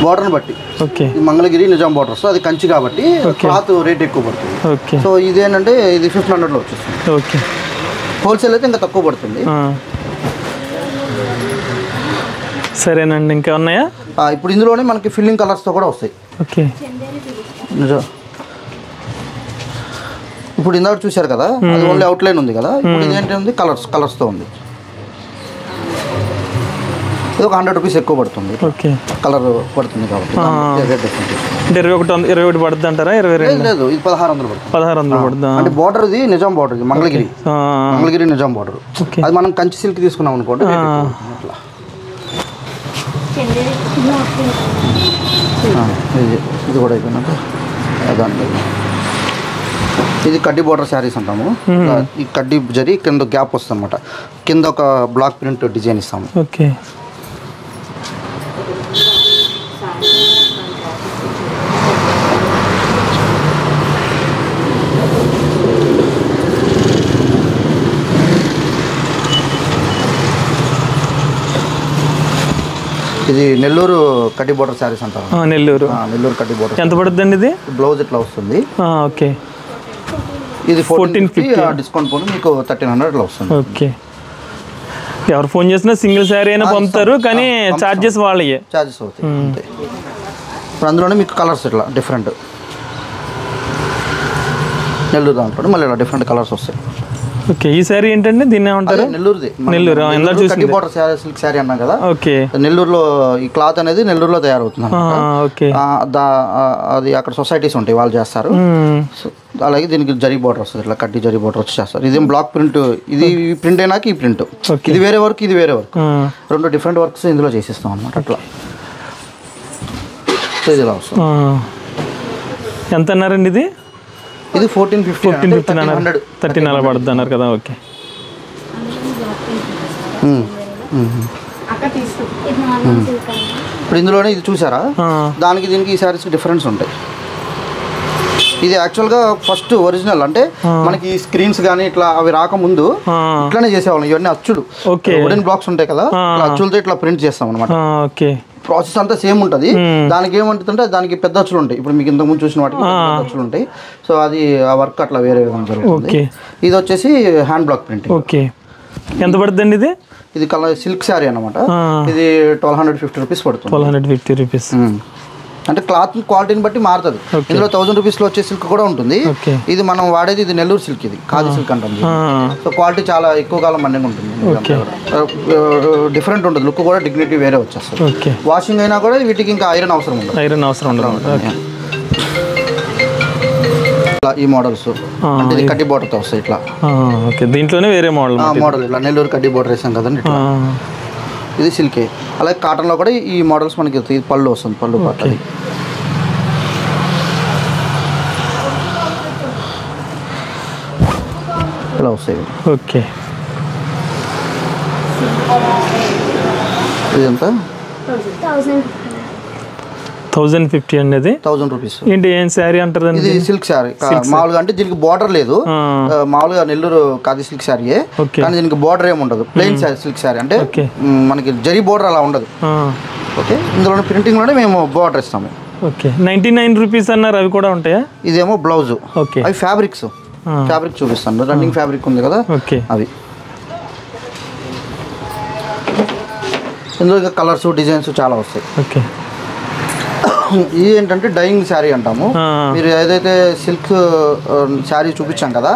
బోర్డర్ని బట్టి. ఓకే. మంగళగిరి నిజాం బోర్డర్స్, అది కంచి కాబట్టి క్లాత్ రేట్ ఎక్కువ పడుతుంది. ఓకే. సో ఇదేంటంటే ఇది 1500లో వచ్చేస్తుంది. ఓకే. హోల్సేల్ అయితే ఇంకా తక్కువ పడుతుంది. సరేనండి. ఇంకా ఉన్నాయా? ఇప్పుడు ఇందులోనే మనకి ఫిల్లింగ్ కలర్స్తో కూడా వస్తాయి. ఓకే. నిజం. ఇప్పుడు ఇందాక చూశారు కదా, అది ఓన్లీ అవుట్లైన్ ఉంది కదా. ఇప్పుడు ఇదేంటి ఉంది, కలర్స్తో ఉంది. ఇది ఒక 100 రూపీస్ ఎక్కువ పడుతుంది. ఓకే. కలర్ పడుతుంది కాబట్టి. అంటే 21 పడుతుంది అంటారా? 22 లేదు, ఇది 1600 పడుతుంది. 1600 పడుతుంది. అంటే బార్డర్ ఇది నిజాం బార్డర్, ఇది మంగళగిరి నిజాం బార్డర్. అది మనం కంచి సిల్క్ తీసుకున్నాం అనుకోండి అట్లా. ఇది కూడా అయిపోయినాక దాంట్లో ఇది కడ్డీ బోర్డర్ శారీస్ అంటాము. ఈ కడ్డీ జరి కింద గ్యాప్ వస్తుంది అనమాట. కింద ఒక బ్లాక్ ప్రింట్ డిజైన్ ఇస్తాము. ఓకే. ఇది నెల్లూరు కడ్డీ బోర్డర్ శారీస్ అంటారు. నెల్లూరు కడ్డీ బోర్డర్. ఎంత పడుతుందండి ఇది? బ్లౌజ్ ఇట్లా వస్తుంది. ఓకే. ఇది 1450 డిస్కౌంట్ పోను మీకు 1300 వస్తుంది. ఓకే. ఎవరు ఫోన్ చేసినా సింగిల్ శారీ అయినా పంపుతారు, కానీ చార్జెస్ వాళ్ళే. చార్జెస్ అవుతాయి అంతే. ఇప్పుడు అందులోనే మీకు కలర్స్ ఇట్లా డిఫరెంట్ నెల్లూరు దాంట్లో మళ్ళీ ఇలా డిఫరెంట్ కలర్స్ వస్తాయి. ఓకే. ఈ శారీ ఏంటండి? దీన్ని ఏమంటారు? నెల్లూరుది. నెల్లూరు కడ్డీ బోర్డర్ శారీ, సిల్క్ శారీ అన్నాం కదా. ఓకే. నెల్లూరులో ఈ క్లాత్ అనేది నెల్లూరులో తయారవుతుంది. ఓకే. అది అక్కడ సొసైటీస్ ఉంటాయి, వాళ్ళు చేస్తారు. అలాగే దీనికి జరీ బోర్డర్ వస్తుంది, ఇట్లా కడ్డీ జరీ బోర్డర్ వచ్చి చేస్తారు. ఇదేం బ్లాక్ ప్రింట్, ఇది ప్రింట్ అయినాక ఈ ప్రింట్. ఇది వేరే వర్క్, ఇది వేరే వర్క్. రెండు డిఫరెంట్ వర్క్స్ ఇందులో చేసిస్తాం అనమాట. అట్లా ఇది ఇలా వస్తుంది. ఎంత అన్నారండి ఇది? ఇది 1450 అన్నారు. 1300 పడుతుంది అన్నారు కదా. ఓకే. ఇప్పుడు ఇందులోనే ఇది చూసారా, దానికి దీనికి ఈ శారీస్కి డిఫరెన్స్ ఉంటాయి. ఇది యాక్చువల్గా ఫస్ట్ ఒరిజినల్ అంటే మనకి ఈ స్క్రీన్స్ కానీ ఇట్లా అవి రాకముందు ఇట్లానే చేసేవాళ్ళం. ఇవన్నీ అచ్చులు, వుడెన్ బ్లాక్స్ ఉంటాయి కదా, అచ్చులతో ఇట్లా ప్రింట్ చేస్తాం అనమాట. ప్రాసెస్ అంతా సేమ్ ఉంటుంది. దానికి ఏమంటుందంటే దానికి పెద్ద అచ్చులు ఉంటాయి. ఇప్పుడు మీకు ఇంతకుముందు చూసిన వాటికి పెద్ద అచ్చులు ఉంటాయి. సో అది ఆ వర్క్ అట్లా వేరే విధంగా జరుగుతుంది. ఇది వచ్చేసి హ్యాండ్ బ్లాక్ ప్రింటింగ్. ఓకే, ఎంత పడుతుందండి ఇది? ఇది కలర్ సిల్క్ శారీ అనమాట. ఇది 1250 రూపీస్ పడుతుంది. 1250 రూపీస్. అంటే క్లాత్ క్వాలిటీని బట్టి మారుతుంది. ఇందులో 1000 రూపీస్లో వచ్చే సిల్క్ కూడా ఉంటుంది. ఇది మనం వాడేది ఇది నెల్లూరు సిల్క్, ఇది ఖాదీ సిల్క్ అంటుంది. సో క్వాలిటీ చాలా ఎక్కువ కాలం మందంగా ఉంటుంది. డిఫరెంట్ ఉంటుంది, లుక్ కూడా డిగ్నిటీ వేరే వచ్చేస్తుంది. వాషింగ్ అయినా కూడా వీటికి ఇంకా ఐరన్ అవసరం ఉండదు. ఈ మోడల్స్ అంటే ఇది కడ్డీ బోర్డర్తో వస్తాయి ఇట్లా. దీంట్లోనే వేరే మోడల్ ఇట్లా నెల్లూరు కడ్డీ బోర్డర్ వేసాం కదండి. ఇది సిల్కే. అలాగే కాటన్లో కూడా ఈ మోడల్స్ మనకి ఇది పళ్ళు వస్తుంది, పళ్ళు పట్టది. ఇలా వస్తాయి. ఓకే, ఇదంతా 1050 అండి. అది 1000 రూపీస్. ఏంటి, ఏం శారీ అంటారు? ఇది సిల్క్ శారీ మామూలుగా. అంటే దీనికి బార్డర్ లేదు, మామూలుగా నెల్లూరు ఖాదీ సిల్క్ శారీయే, కానీ దీనికి బార్డర్ ఏమి ఉండదు. ప్లెయిన్ సిల్క్ శారీ అంటే మనకి జరీ బార్డర్ అలా ఉండదు. ఓకే, ఇందులో ప్రింటింగ్ లోనే మేము బార్డర్ ఇస్తాము. ఓకే, 99 రూపీస్ అన్నారు, అవి కూడా ఉంటాయా? ఇదేమో బ్లౌజ్. ఓకే, అవి ఫ్యాబ్రిక్స్ చూపిస్తాను. రన్నింగ్ ఫ్యాబ్రిక్ ఉంది కదా, అవి. ఇందులో కలర్స్ డిజైన్స్ చాలా వస్తాయి. ఓకే, ఇది ఏంటంటే డైయింగ్ శారీ అంటాము. మీరు ఏదైతే సిల్క్ శారీ చూపించాం కదా,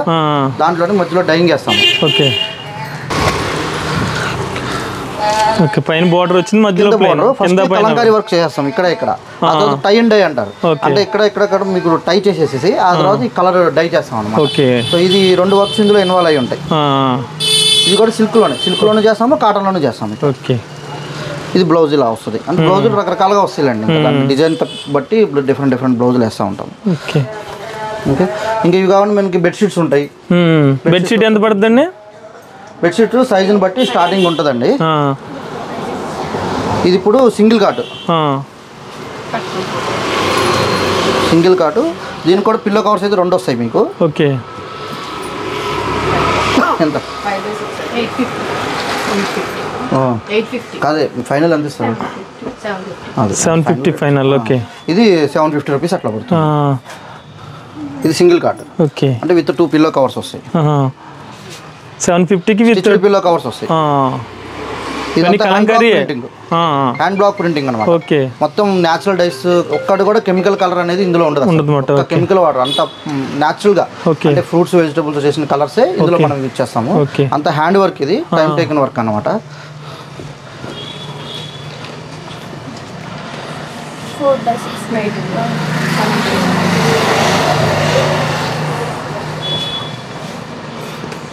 దాంట్లోనే మధ్యలో డైయింగ్ చేస్తాము. ఓకే, ఓకే, పైన బోర్డర్ వచ్చింది, మధ్యలో కలంకారీ వర్క్ చేస్తాం ఇక్కడ. టై అండ్ డై అంటారు. అంటే ఇక్కడ మీకు టై చేసేసి ఆ తర్వాత ఈ కలర్ డై చేస్తాం అన్నమాట. సో ఇది 2 వర్క్స్ ఇందులో ఇన్వాల్వ్ అయి ఉంటాయి. ఇది కూడా సిల్క్ లోనే చేస్తాము, కాటన్ లోనే చేస్తాము. ఓకే, ఇది బ్లౌజ్ ఇలా వస్తుంది. అంటే బ్లౌజులు రకరకాలుగా వస్తాయండి. డిజైన్ బట్టి డిఫరెంట్ బ్లౌజులు వేస్తూ ఉంటాం. ఓకే, ఇంకా ఇవి కావాలి మనకి బెడ్షీట్స్ ఉంటాయి. బెడ్షీట్ ఎంత పడుతుందండి? బెడ్షీట్ సైజుని బట్టి స్టార్టింగ్ ఉంటుందండి. ఇది ఇప్పుడు సింగిల్ కాటు. దీనికి కూడా పిల్లో కవర్స్ అయితే 2 వస్తాయి మీకు. ఓకే, ఎంత? కాదే ఫైనల్ ఎంత ఇస్తారు? 750 ఫైనల్. ఓకే, ఇది 750 రూపీస్ అట్లా పడుతుంది. ఇది సింగిల్ కాట్. ఓకే, అంటే విత్ 2 పిల్లో కవర్స్ వస్తాయి. 750కి విత్ పిల్లో కవర్స్ వస్తాయి. హ్యాండ్ బ్లాక్ ప్రింటింగ్ అనమాట. ఓకే, మొత్తం న్యాచురల్ డైస్. ఒక్కటి కూడా కెమికల్ కలర్ అనేది ఇందులో ఉండదు. కెమికల్ వాటర్ అంతా న్యాచురల్ గా, అంటే ఫ్రూట్స్ వెజిటబుల్స్ చేసిన కలర్సే ఇందులో మనం యూజ్ చేస్తాము. అంత హ్యాండ్ వర్క్, ఇది టైం టేకన్ వర్క్ అనమాట.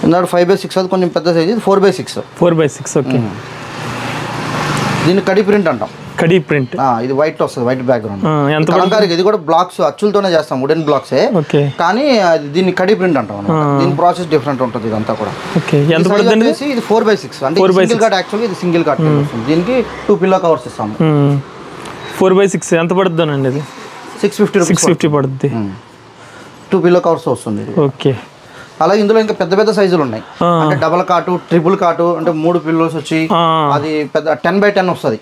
ఇందాక 5/6 అది కొంచెం పెద్ద సైజ్. 4/6. 4/6. ఓకే, దీన్ని కడి ప్రింట్ అంటాం. కడి ప్రింట్. ఇది వైట్ వస్తుంది, వైట్ బ్యాక్గ్రౌండ్. కలంకారీకి ఇది కూడా బ్లాక్స్ అచ్చులతోనే చేస్తాం, వుడెన్ బ్లాక్సే. కానీ దీన్ని కడి ప్రింట్ అంటాం. దీని ప్రాసెస్ డిఫరెంట్ ఉంటుంది ఇదంతా కూడా. ఇది 4/6. అంటే సింగిల్ కాట్. యాక్చువల్లీ ఇది సింగిల్ కాట్. దీనికి 2 పిల్లో కవర్స్ ఇస్తాము. 4/6 ఎంత పడుతుందండి? అది 650 పడుతుంది. 2 పిల్లో కవర్స్ వస్తుంది. ఓకే, అలాగే ఇందులో ఇంకా పెద్ద సైజులు ఉన్నాయి. అంటే డబల్ కాటు, ట్రిపుల్ కాటు, అంటే 3 పిల్లోస్ వచ్చి అది పెద్ద 10x10 వస్తుంది.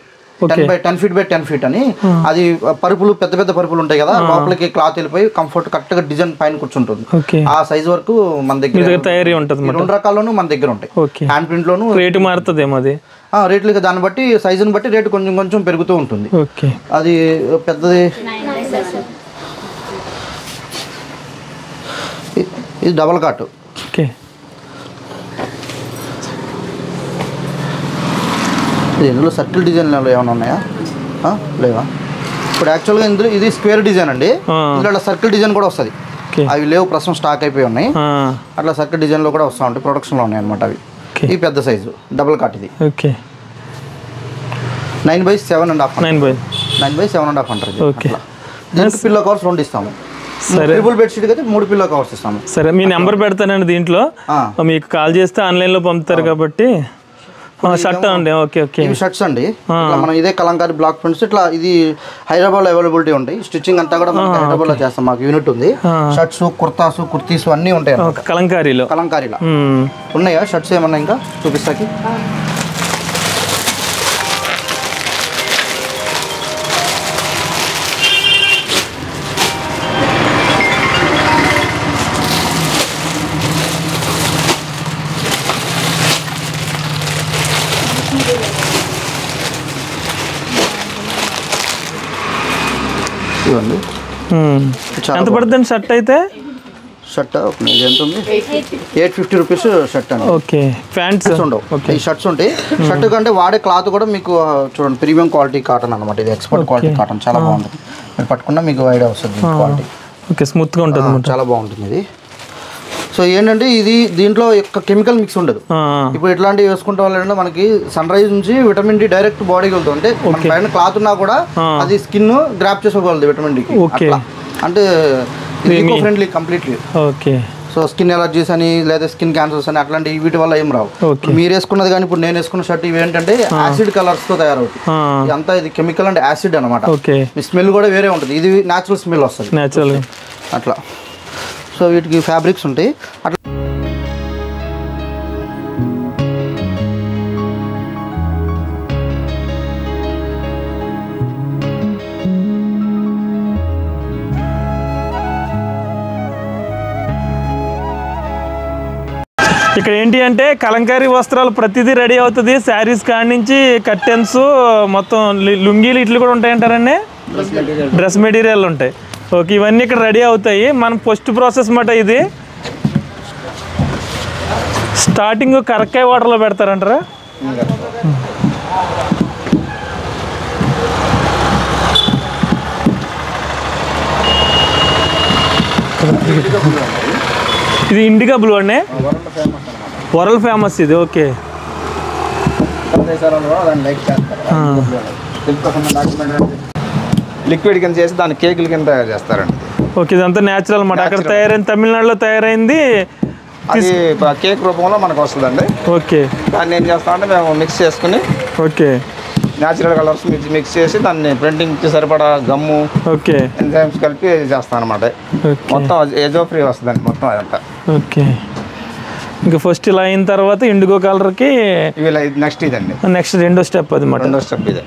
10 feet by 10 feet అని. అది పరుపులు, పెద్ద పరుపులు ఉంటాయి కదా, లోపలికి క్లాత్ వెళ్ళిపోయి కంఫర్ట్ కరెక్ట్ గా డిజైన్ పైన కూర్చుంటుంది. ఆ సైజ్ వరకు మన దగ్గర తయారీ ఉంటుంది. 2 రకాల్లోనూ మన దగ్గర ఉంటాయి. హ్యాండ్ ప్రింట్ లోను రేటు మారుతుందేమో. అది రేట్లు దాన్ని బట్టి, సైజుని బట్టి రేటు కొంచెం పెరుగుతూ ఉంటుంది. అది పెద్దది. ఇది డబల్ కాటు. ఓకే, ఇందులో సర్కిల్ డిజైన్ ఏమైనా ఉన్నాయా? లేవా? ఇప్పుడు యాక్చువల్గా ఇందులో ఇది స్క్వేర్ డిజైన్ అండి. ఇందులో సర్కిల్ డిజైన్ కూడా వస్తుంది. అవి లేవు, ప్రస్తుతం స్టాక్ అయిపోయి ఉన్నాయి. అట్లా సర్కిల్ డిజైన్లో కూడా వస్తూ ఉంటాయి, ప్రొడక్షన్లో ఉన్నాయి అనమాట అవి. ఈ పెద్ద సైజు డబల్ కాట్ ఇది. ఓకే, 9/7.5. 9/7.5 అంటారు. ఓకే, పిల్లో కవర్స్ 2 ఇస్తాము. ట్రిపుల్ బెడ్షీట్ అయితే 3 పిల్లో కవర్స్ ఇస్తాము. సరే, మీ నెంబర్ పెడతానండి దీంట్లో, మీకు కాల్ చేస్తే ఆన్లైన్లో పంపుతారు కాబట్టి. షర్ట్ అండి. ఓకే, ఇవి షర్ట్స్ అండి. మనం ఇదే కలంకారీ బ్లాక్ ప్రింట్స్ ఇట్లా ఇది హైదరాబాద్ లో అవైలబిలిటీ ఉంటాయి. స్టిచ్చింగ్ అంతా కూడా మనం హైదరాబాద్ లో చేస్తాం. మాకు యూనిట్ ఉంది. షర్ట్స్, కుర్తాస్, కుర్తీస్ అన్ని ఉంటాయి కలంకారీలో. ఉన్నాయా షర్ట్స్ ఏమన్నా? ఇంకా చూపిస్తాకి. ఇవ్వండి. ఎంత పడుతుంది షర్ట్ అయితే? షర్ట్ ఎంత ఉంది? 850 రూపీస్ షర్ట్ అండి. ఓకే. ప్యాంట్స్ ఉండవు, ఈ షర్ట్స్ ఉంటాయి. షర్ట్ కంటే వాడే క్లాత్ కూడా మీకు చూడండి ప్రీమియం క్వాలిటీ కాటన్ అనమాట. ఇది ఎక్స్పర్ట్ క్వాలిటీ కాటన్, చాలా బాగుంటుంది. మీరు పట్టుకున్నా మీకు ఐడియా వస్తుంది క్వాలిటీ. ఓకే, స్మూత్గా ఉంటుంది, చాలా బాగుంటుంది ఇది. సో ఏంటంటే ఇది దీంట్లో కెమికల్ మిక్స్ ఉండదు. ఇప్పుడు ఇట్లాంటివి వేసుకుంటే వాళ్ళంటే మనకి సన్ రైజ్ నుంచి విటమిన్ డి డైరెక్ట్ బాడీకి వెళ్తుంది. అంటే మన పైన క్లాత్ ఉన్నా కూడా అది స్కిన్ గ్రాప్ చేసుకోగలదు విటమిన్ డి. అంటే eco friendly completely. Okay. So skin allergies అని లేదా స్కిన్ క్యాన్సర్స్ అని అట్లాంటి వీటి వల్ల ఏం రావు. మీరు వేసుకున్నది కానీ ఇప్పుడు నేను వేసుకున్న షర్ట్ ఇవి ఏంటంటే యాసిడ్ కలర్స్ తో తయారవుతుంది. అంతా ఇది కెమికల్ అండ్ యాసిడ్ అనమాట. మీ స్మెల్ కూడా వేరే ఉంటుంది. ఇది న్యాచురల్ స్మెల్ వస్తుంది అట్లా. సో వీటికి ఫ్యాబ్రిక్స్ ఉంటాయి అట్లా. ఇక్కడ ఏంటి అంటే కలంకారీ వస్త్రాలు ప్రతిదీ రెడీ అవుతుంది. శారీస్ కాడి నుంచి కర్టెన్స్ మొత్తం లుంగీలు ఇట్లు కూడా ఉంటాయంటారండి. డ్రెస్ మెటీరియల్ ఉంటాయి. ఓకే, ఇవన్నీ ఇక్కడ రెడీ అవుతాయి. మనం ఫస్ట్ ప్రాసెస్ మాట ఇది. స్టార్టింగ్ కరక్కాయ వాటర్లో పెడతారంటారా? ఇది ఇండిగా బ్లూ అండి, వరల్డ్ ఫేమస్ ఇది. ఓకే. లిక్విడ్ కింద చేసి దాన్ని కేకుల కింద తయారు చేస్తారండి. ఓకే, ఇదంతా న్యాచురల్ అన్నమాట. అక్కడ తయారైంది, తమిళనాడులో తయారైంది, అది కేక్ రూపంలో మనకు వస్తుందండి. ఓకే. దాన్ని ఏం చేస్తామంటే మేము మిక్స్ చేసుకుని, ఓకే, న్యాచురల్ కలర్స్ మిక్స్ చేసి దాన్ని ప్రింటింగ్కి సరిపడా గమ్ము, ఓకే, ఎంజైమ్స్ కలిపి చేస్తాం అనమాట. మొత్తం ఏజో ఫ్రీ వస్తుందండి మొత్తం అదంతా. ఓకే. ఇంకా ఫస్ట్ ఇలా అయిన తర్వాత ఇండిగో కలర్కి నెక్స్ట్ ఇదండి, నెక్స్ట్ రెండో స్టెప్ అది మాట. రెండో స్టెప్ ఇదే.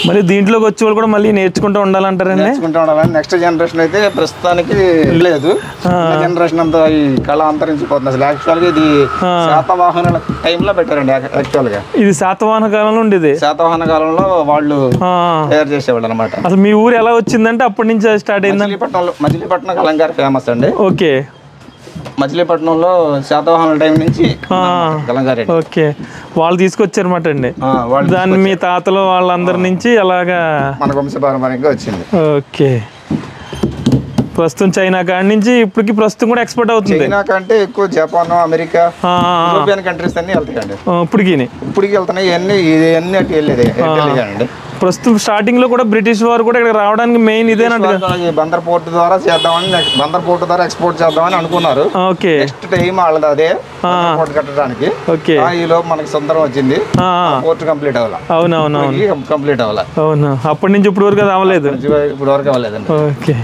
మళ్ళీ దీంట్లోకి వచ్చే వాళ్ళు కూడా మళ్ళీ నేర్చుకుంటూ ఉండాలంటారండి. నేర్చుకుంటూ ఉండాలని. నెక్స్ట్ జనరేషన్ అయితే ప్రస్తుతానికి లేదు. జనరేషన్ అంతా ఈ కళ అంతరించిపోతుంది అసలు. యాక్చువల్గా ఇది శాతవాహనుల టైంలో పెట్టారండి. యాక్చువల్గా ఇది శాతవాహన కాలంలో ఉండేది. శాతవాహన కాలంలో వాళ్ళు తయారు చేసేవాళ్ళు అనమాట. అసలు మీ ఊరు ఎలా వచ్చిందంటే అప్పటి నుంచి స్టార్ట్ అయింది. మచిలీపట్నం కలంకారీ ఫేమస్ అండి. ఓకే. మచిలీపట్నంలో శాతవాహనుల టైం నుంచి కలంకారీ. ఓకే, వాళ్ళు తీసుకొచ్చారన్నమాట అండి. దాన్ని మీ తాతలు వాళ్ళందరి నుంచి అలాగా మన వంశపారంపర్యంగా వచ్చింది. ఓకే. ప్రస్తుతం చైనా కాడి నుంచి ఇప్పటికి ప్రస్తుతం కూడా ఎక్స్పోర్ట్ అవుతుంది. చైనా కంటే ఎక్కువ జపాన్, అమెరికా, యూరోపియన్ కంట్రీస్ అన్ని వెళ్తాయండి. ఇప్పటికి వెళ్తున్నాయి. ఇవన్నీ అటు వెళ్ళేది అండి. ప్రస్తుతం స్టార్టింగ్ లో కూడా బ్రిటిష్ వారు కూడా ఇక్కడ రావడానికి మెయిన్ ఇదేనండి. బందర్ పోర్ట్ ద్వారా చేద్దామని, బందర్ పోర్ట్ ద్వారా ఎక్స్పోర్ట్ చేద్దామని అనుకున్నారు. ఓకే. నెక్స్ట్ టైం వాళ్ళది అదే పోర్ట్ కట్టడానికి. ఓకే. ఈ లోపు మనకి సొంతం వచ్చింది. పోర్ట్ కంప్లీట్ అవ్వాలి. అవునవును, కంప్లీట్ అవ్వాలి. అవును. అప్పటి నుంచి ఇప్పుడు వరకు అవ్వలేదు. ఇప్పుడు వరకు అవ్వలేదండి. ఓకే.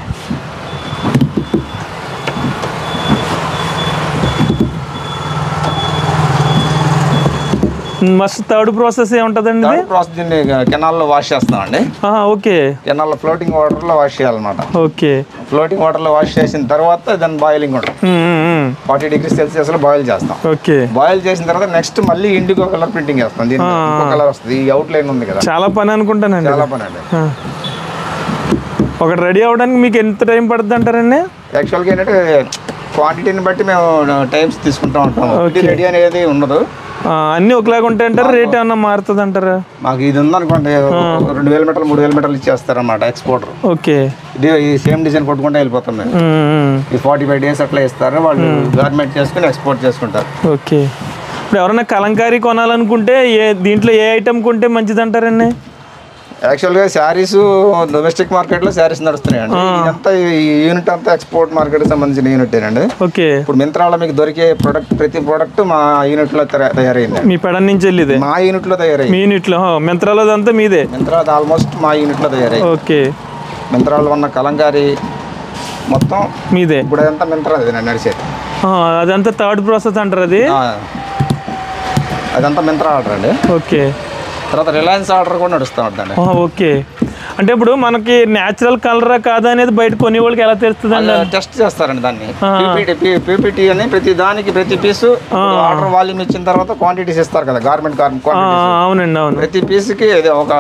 మస్ట్ థర్డ్ ప్రాసెస్ ఏముంటుందండి? ప్రాసెస్ దీన్ని కెనాల్లో వాష్ చేస్తామండి. ఓకే. కెనాల్లో ఫ్లోటింగ్ వాటర్ లో వాష్ చేయాలన్నమాట. ఓకే. ఫ్లోటింగ్ వాటర్ లో వాష్ చేసిన తర్వాత దాన్ని బాయిలింగ్ ఉంటుంది. 40 degrees Celsius లో బాయిల్ చేస్తాం. ఓకే. బాయిల్ చేసిన తర్వాత నెక్స్ట్ మళ్ళీ ఇండిగో కలర్ ప్రింటింగ్ చేస్తాం. దీనికి ఇంకో కలర్ వస్తుంది. ఈ అవుట్ లైన్ ఉంది కదా, చాలా పని అనుకుంటానండి. చాలా పని అండి. ఒకటి రెడీ అవ్వడానికి మీకు ఎంత టైం పడుతుంది అంటారండి? యాక్చువల్గా ఏంటంటే క్వాంటిటీని బట్టి మేము టైమ్స్ తీసుకుంటూ ఉంటాం. రెడీ అనేది ఉండదు. అన్ని ఒకలాగా ఉంటాయి అంటారు. రేట్ ఏమన్నా మారుతుంది అంటారా? మాకు ఇది ఉందనుకోండి 2000 మీటర్లు 3000 మీటర్లు ఇచ్చేస్తారన్నమాట ఎక్స్పోర్టర్. ఓకే. ఇది ఈ సేమ్ డిజైన్ కొట్టుకుంటే వెళ్ళిపోతాం మేము. ఈ 45 days అట్లా ఇస్తారు. వాళ్ళు గార్మెంట్ చేసుకుని ఎక్స్పోర్ట్ చేసుకుంటారు. ఓకే. ఇప్పుడు ఎవరైనా కలంకారీ కొనాలనుకుంటే దీంట్లో ఏ ఐటమ్ కొంటే మంచిది అంటారండి? యాక్చువల్గా శారీస్ డొమెస్టిక్ మార్కెట్లో శారీస్ నడుస్తున్నాయండి. ఇదంతా ఈ యూనిట్ అంతా ఎక్స్పోర్ట్ మార్కెట్కి సంబంధించిన యూనిట్ అండి. ఓకే. ఇప్పుడు మింత్రాలో మీకు దొరికే ప్రతి ప్రోడక్ట్ మా యూనిట్లో తయారైంది. మీ పెడ నుంచి వెళ్ళిదే మా యూనిట్లో తయారైంది. మీ యూనిట్లో మింత్రాలో అంతా మీదే? మింత్రాలో ఆల్మోస్ట్ మా యూనిట్లో తయారైంది. ఓకే. మింత్రాలో ఉన్న కలంకారీ మొత్తం మీదే. ఇప్పుడు అదంతా మింత్రా నడిచేది. అదంతా థర్డ్ ప్రాసెస్ అంటారు. అదంతా మింత్రా ఆర్డర్ అండి. ఓకే. తర్వాత రిలయన్స్ ఆర్డర్ కూడా నడుస్తూ ఉంటుందండి. ఓకే. అంటే ఇప్పుడు మనకి న్యాచురల్ కలరా కాదా అనేది బయట కొనే వాళ్ళకి ఎలా తెలుస్తుంది అండి? టెస్ట్ చేస్తారండి దాన్ని. పీపీటీ అని ప్రతి దానికి ప్రతి పీసు ఆర్డర్ వాల్యూమ్ ఇచ్చిన తర్వాత క్వాంటిటీస్ ఇస్తారు కదా గవర్నమెంట్ అవునండి అవును. ప్రతి పీస్కి ఒక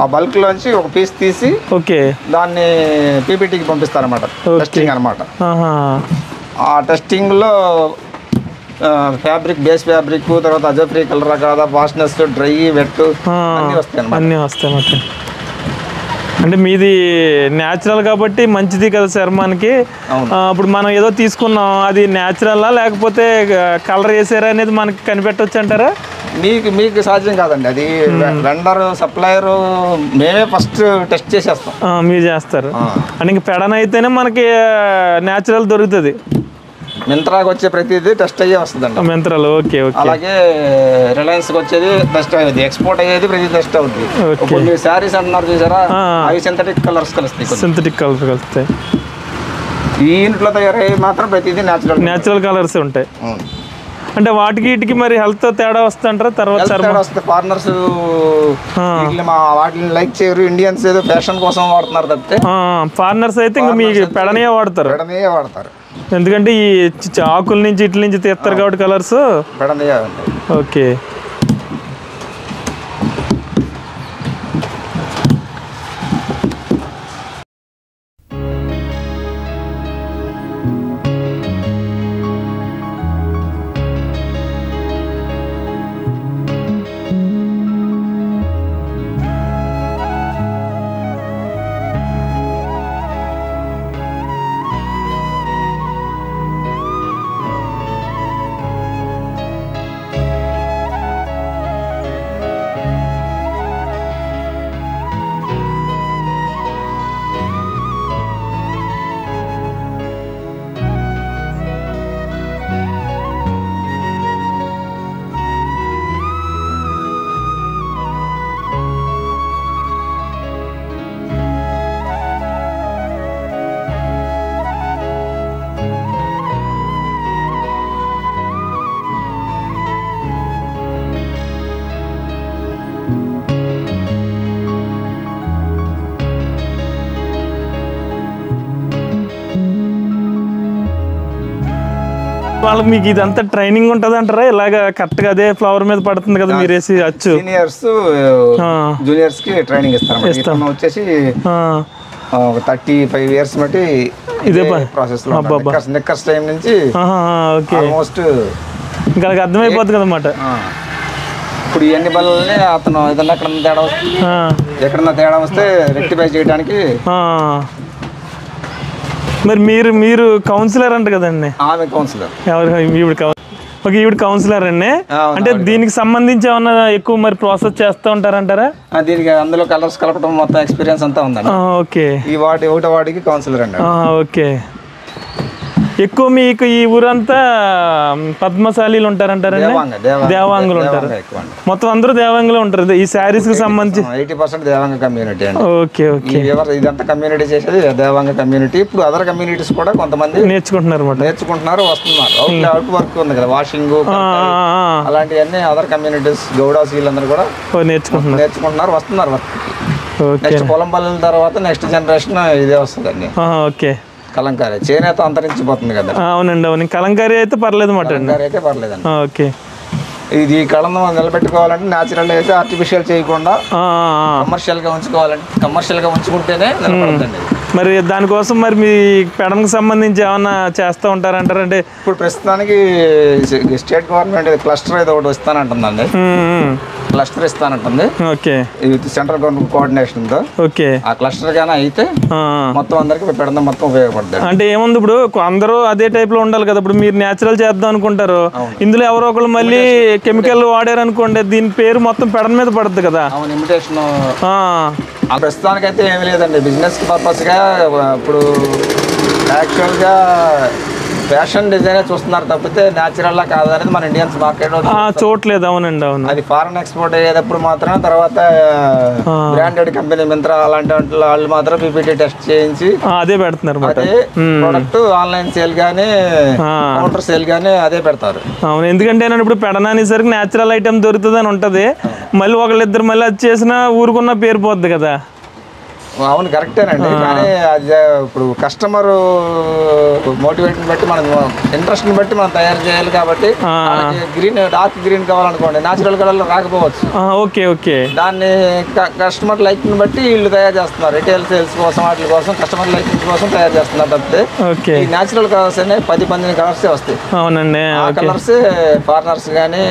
ఆ బల్క్ లోంచి ఒక పీస్ తీసి దాన్ని పీపీటీకి పంపిస్తారన్నమాట. టెస్టింగ్ అనమాట. ఆ టెస్టింగ్ లో ఫ్యాబ్రిక్, బేస్ ఫ్యాబ్రిక్, తర్వాత అజోఫ్రీ కలర్ కాదా, వాష్నెస్, డ్రై, వెట్ అన్నీ వస్తాయి అన్నమాట. అంటే మీది న్యాచురల్ కాబట్టి మంచిది కదా చర్మానికి. ఇప్పుడు మనం ఏదో తీసుకున్నాం, అది న్యాచురలా లేకపోతే కలర్ వేసారా అనేది మనకి కనిపెట్టవచ్చు అంటారా? మీకు సాధ్యం కాదండి. అది వెండర్, సప్లయర్, మేమే ఫస్ట్ టెస్ట్ చేసేస్తాం. మీరు చేస్తారు. అంటే ఇంక పెడనైతేనే మనకి న్యాచురల్ దొరుకుతుంది. మింత్రాకి వచ్చే ప్రతిదీ టెస్ట్ అయ్యే వస్తుందండి. మింత్రాలు అలాగే రిలయన్స్కి వచ్చేది టెస్ట్ అయ్యేది, ఎక్స్పోర్ట్ అయ్యేది ప్రతి టెస్ట్ అవుతుంది. ఇప్పుడు మీరు శారీస్ అంటున్నారు చూసారా, అవి సింథటిక్ కలర్స్ కలుస్తాయి. సింథటిక్ కలర్స్ కలుస్తాయి. ఈ ఇంట్లో తయారయ్యే మాత్రం ప్రతిదీ న్యాచురల్ కలర్స్ ఉంటాయి. అంటే వాటికి వీటికి మరి హెల్త్ తేడా వస్తుంటారా? తర్వాత వస్తుంది. ఫారినర్స్ వాటిని లైక్ చేయరు. ఇండియన్స్ ఏదో ఫ్యాషన్ కోసం వాడుతున్నారు తప్పితే ఫారినర్స్ అయితే ఇంకా మీకు పెడనే వాడతారు. ఎందుకంటే ఈ ఆకుల నుంచి ఇట్ల నుంచి తీస్తారు కాబట్టి కలర్స్. ఓకే. వాళ్ళకి మీకు ఇదంతా ట్రైనింగ్ ఉంటుంది అంటారా? ఇలాగ కరెక్ట్ గా అదే ఫ్లవర్ మీద పడుతుంది కదా మీరు వేసి అచ్చు? సీనియర్స్ జూనియర్స్ కి ట్రైనింగ్ ఇస్తాం. వచ్చేసి 35 years బట్టి ఇదే ప్రాసెస్ లో నెక్కర్స్ టైం నుంచి ఆల్మోస్ట్ ఇంకా అర్థమైపోతుంది కదన్నమాట. ఇప్పుడు ఇవన్నీ బల్లనే అతను ఏదన్నా ఎక్కడన్నా తేడా వస్తే రెక్టిఫై చేయడానికి. మరి మీరు కౌన్సిలర్ అంట కదండి? ఆమె కౌన్సిలర్. ఈవిడ కౌన్సిలర్ అండి. అంటే దీనికి సంబంధించి ఏమన్నా ఎక్కువ మరి ప్రాసెస్ చేస్తూ ఉంటారంటారా? దీనికి అందులో కలర్స్ కలపడం మొత్తం ఎక్స్పీరియన్స్ అంతా ఉందండి. ఓకే. ఈ ఒకటో వాటికి కౌన్సిలర్ అండి. ఓకే. ఎక్కువ మీకు ఈ ఊరంతా పద్మశాలీలు ఉంటారంటారండి? దేవాంగులు ఉంటారు. మొత్తం అందరూ దేవాంగులు ఉంటారు ఈ శారీస్ కి సంబంధించి? 80% దేవాంగ కమ్యూనిటీ అండి. Okay okay. ఇదంతా కమ్యూనిటీ చేసేది దేవాంగ కమ్యూనిటీ. ఇప్పుడు అదర్ కమ్యూనిటీస్ కూడా కొంతమంది నేర్చుకుంటున్నారు, వస్తున్నారు. అవుట్ వర్క్ ఉంది కదా, వాషింగ్ అలాంటివన్నీ అదర్ కమ్యూనిటీస్ గౌడాస్ వీళ్ళందరూ కూడా నేర్చుకుంటున్నారు, వస్తున్నారు వర్క్. నెక్స్ట్ పొలం పల్లెల తర్వాత నెక్స్ట్ జనరేషన్ ఇదే వస్తుందండి. ఓకే. కలంకారీ చేనేత అంతరించిపోతుంది కదా. అవునండి అవును. కలంకారీ అయితే పర్లేదు మాట. కలంకారీ అయితే పర్లేదండి. ఓకే. ఇది కళను నిలబెట్టుకోవాలంటే న్యాచురల్ అయితే ఆర్టిఫిషియల్ చేయకుండా కమర్షియల్గా ఉంచుకుంటేనే నిలబడుతుంది. మరి దానికోసం మరి మీ పెడనకు సంబంధించి ఏమన్నా చేస్తూ ఉంటారంటారు? అంటే ఇప్పుడు ప్రస్తుతానికి స్టేట్ గవర్నమెంట్ క్లస్టర్ ఏదో ఒకటి ఇస్తానంటుందండి. క్లస్టర్ ఇస్తానంటుంది. ఓకే. సెంట్రల్ గవర్నమెంట్ కోఆర్డినేషన్ తో. ఓకే. ఆ క్లస్టర్ గానే అయితే మొత్తం అందరికి పెడదాం, మొత్తం ఉపయోగపడుతుంది. అంటే ఏముంది, ఇప్పుడు అందరూ అదే టైప్ లో ఉండాలి కదా. ఇప్పుడు మీరు న్యాచురల్ చేద్దాం అనుకుంటారు, ఇందులో ఎవరో ఒకళ్ళు మళ్ళీ కెమికల్ వాడారు అనుకోండి, దీని పేరు మొత్తం పెడన మీద పడుతుంది కదా. అవును, ఇమిటేషన్. ప్రస్తుతానికి అయితే ఏమి లేదండి, బిజినెస్ పర్పస్ గా. ఇప్పుడు యాక్చువల్ గా ఫ్యాషన్ డిజైనే చూస్తున్నారు తప్పితే న్యాచురల్ లా కాదనేది మన ఇండియన్స్ మార్కెట్ చూడలేదు. అవునండి అవును. అది ఫారెన్ ఎక్స్పోర్ట్ అయ్యేటప్పుడు మాత్రం, తర్వాత బ్రాండెడ్ కంపెనీ మింత్రా అలాంటి వాళ్ళు మాత్రం పీపీటీ టెస్ట్ చేయించి అదే పెడుతున్నారు. అదే ప్రొడక్ట్ ఆన్లైన్ సేల్ గానీ కౌంటర్ సేల్ గానీ అదే పెడతారు. అవును, ఎందుకంటే నేను ఇప్పుడు పెడనానేసరికి న్యాచురల్ ఐటమ్ దొరుకుతుంది అని ఉంటది. మళ్ళీ ఒకళ్ళిద్దరు మళ్ళీ అది చేసినా ఊరుకున్న పేరు పోద్ది కదా. అవును కరెక్టేనండి, కానీ అది ఇప్పుడు కస్టమర్ మోటివేషన్ బట్టి మనం ఇంట్రెస్ట్ని బట్టి మనం తయారు చేయాలి. కాబట్టి గ్రీన్ డార్క్ గ్రీన్ కావాలనుకోండి, న్యాచురల్ కలర్లో రాకపోవచ్చు. ఓకే ఓకే, దాన్ని కస్టమర్ లైక్ని బట్టి వీళ్ళు తయారు చేస్తున్నారు. రిటైల్ సేల్స్ కోసం వాటి కోసం కస్టమర్ లైకింగ్ కోసం తయారు చేస్తున్నారు తప్పితే ఈ న్యాచురల్ కలర్స్ అనే 10-12 కలర్స్ వస్తాయి. అవునండి, ఆ కలర్స్ ఫారినర్స్ కానీ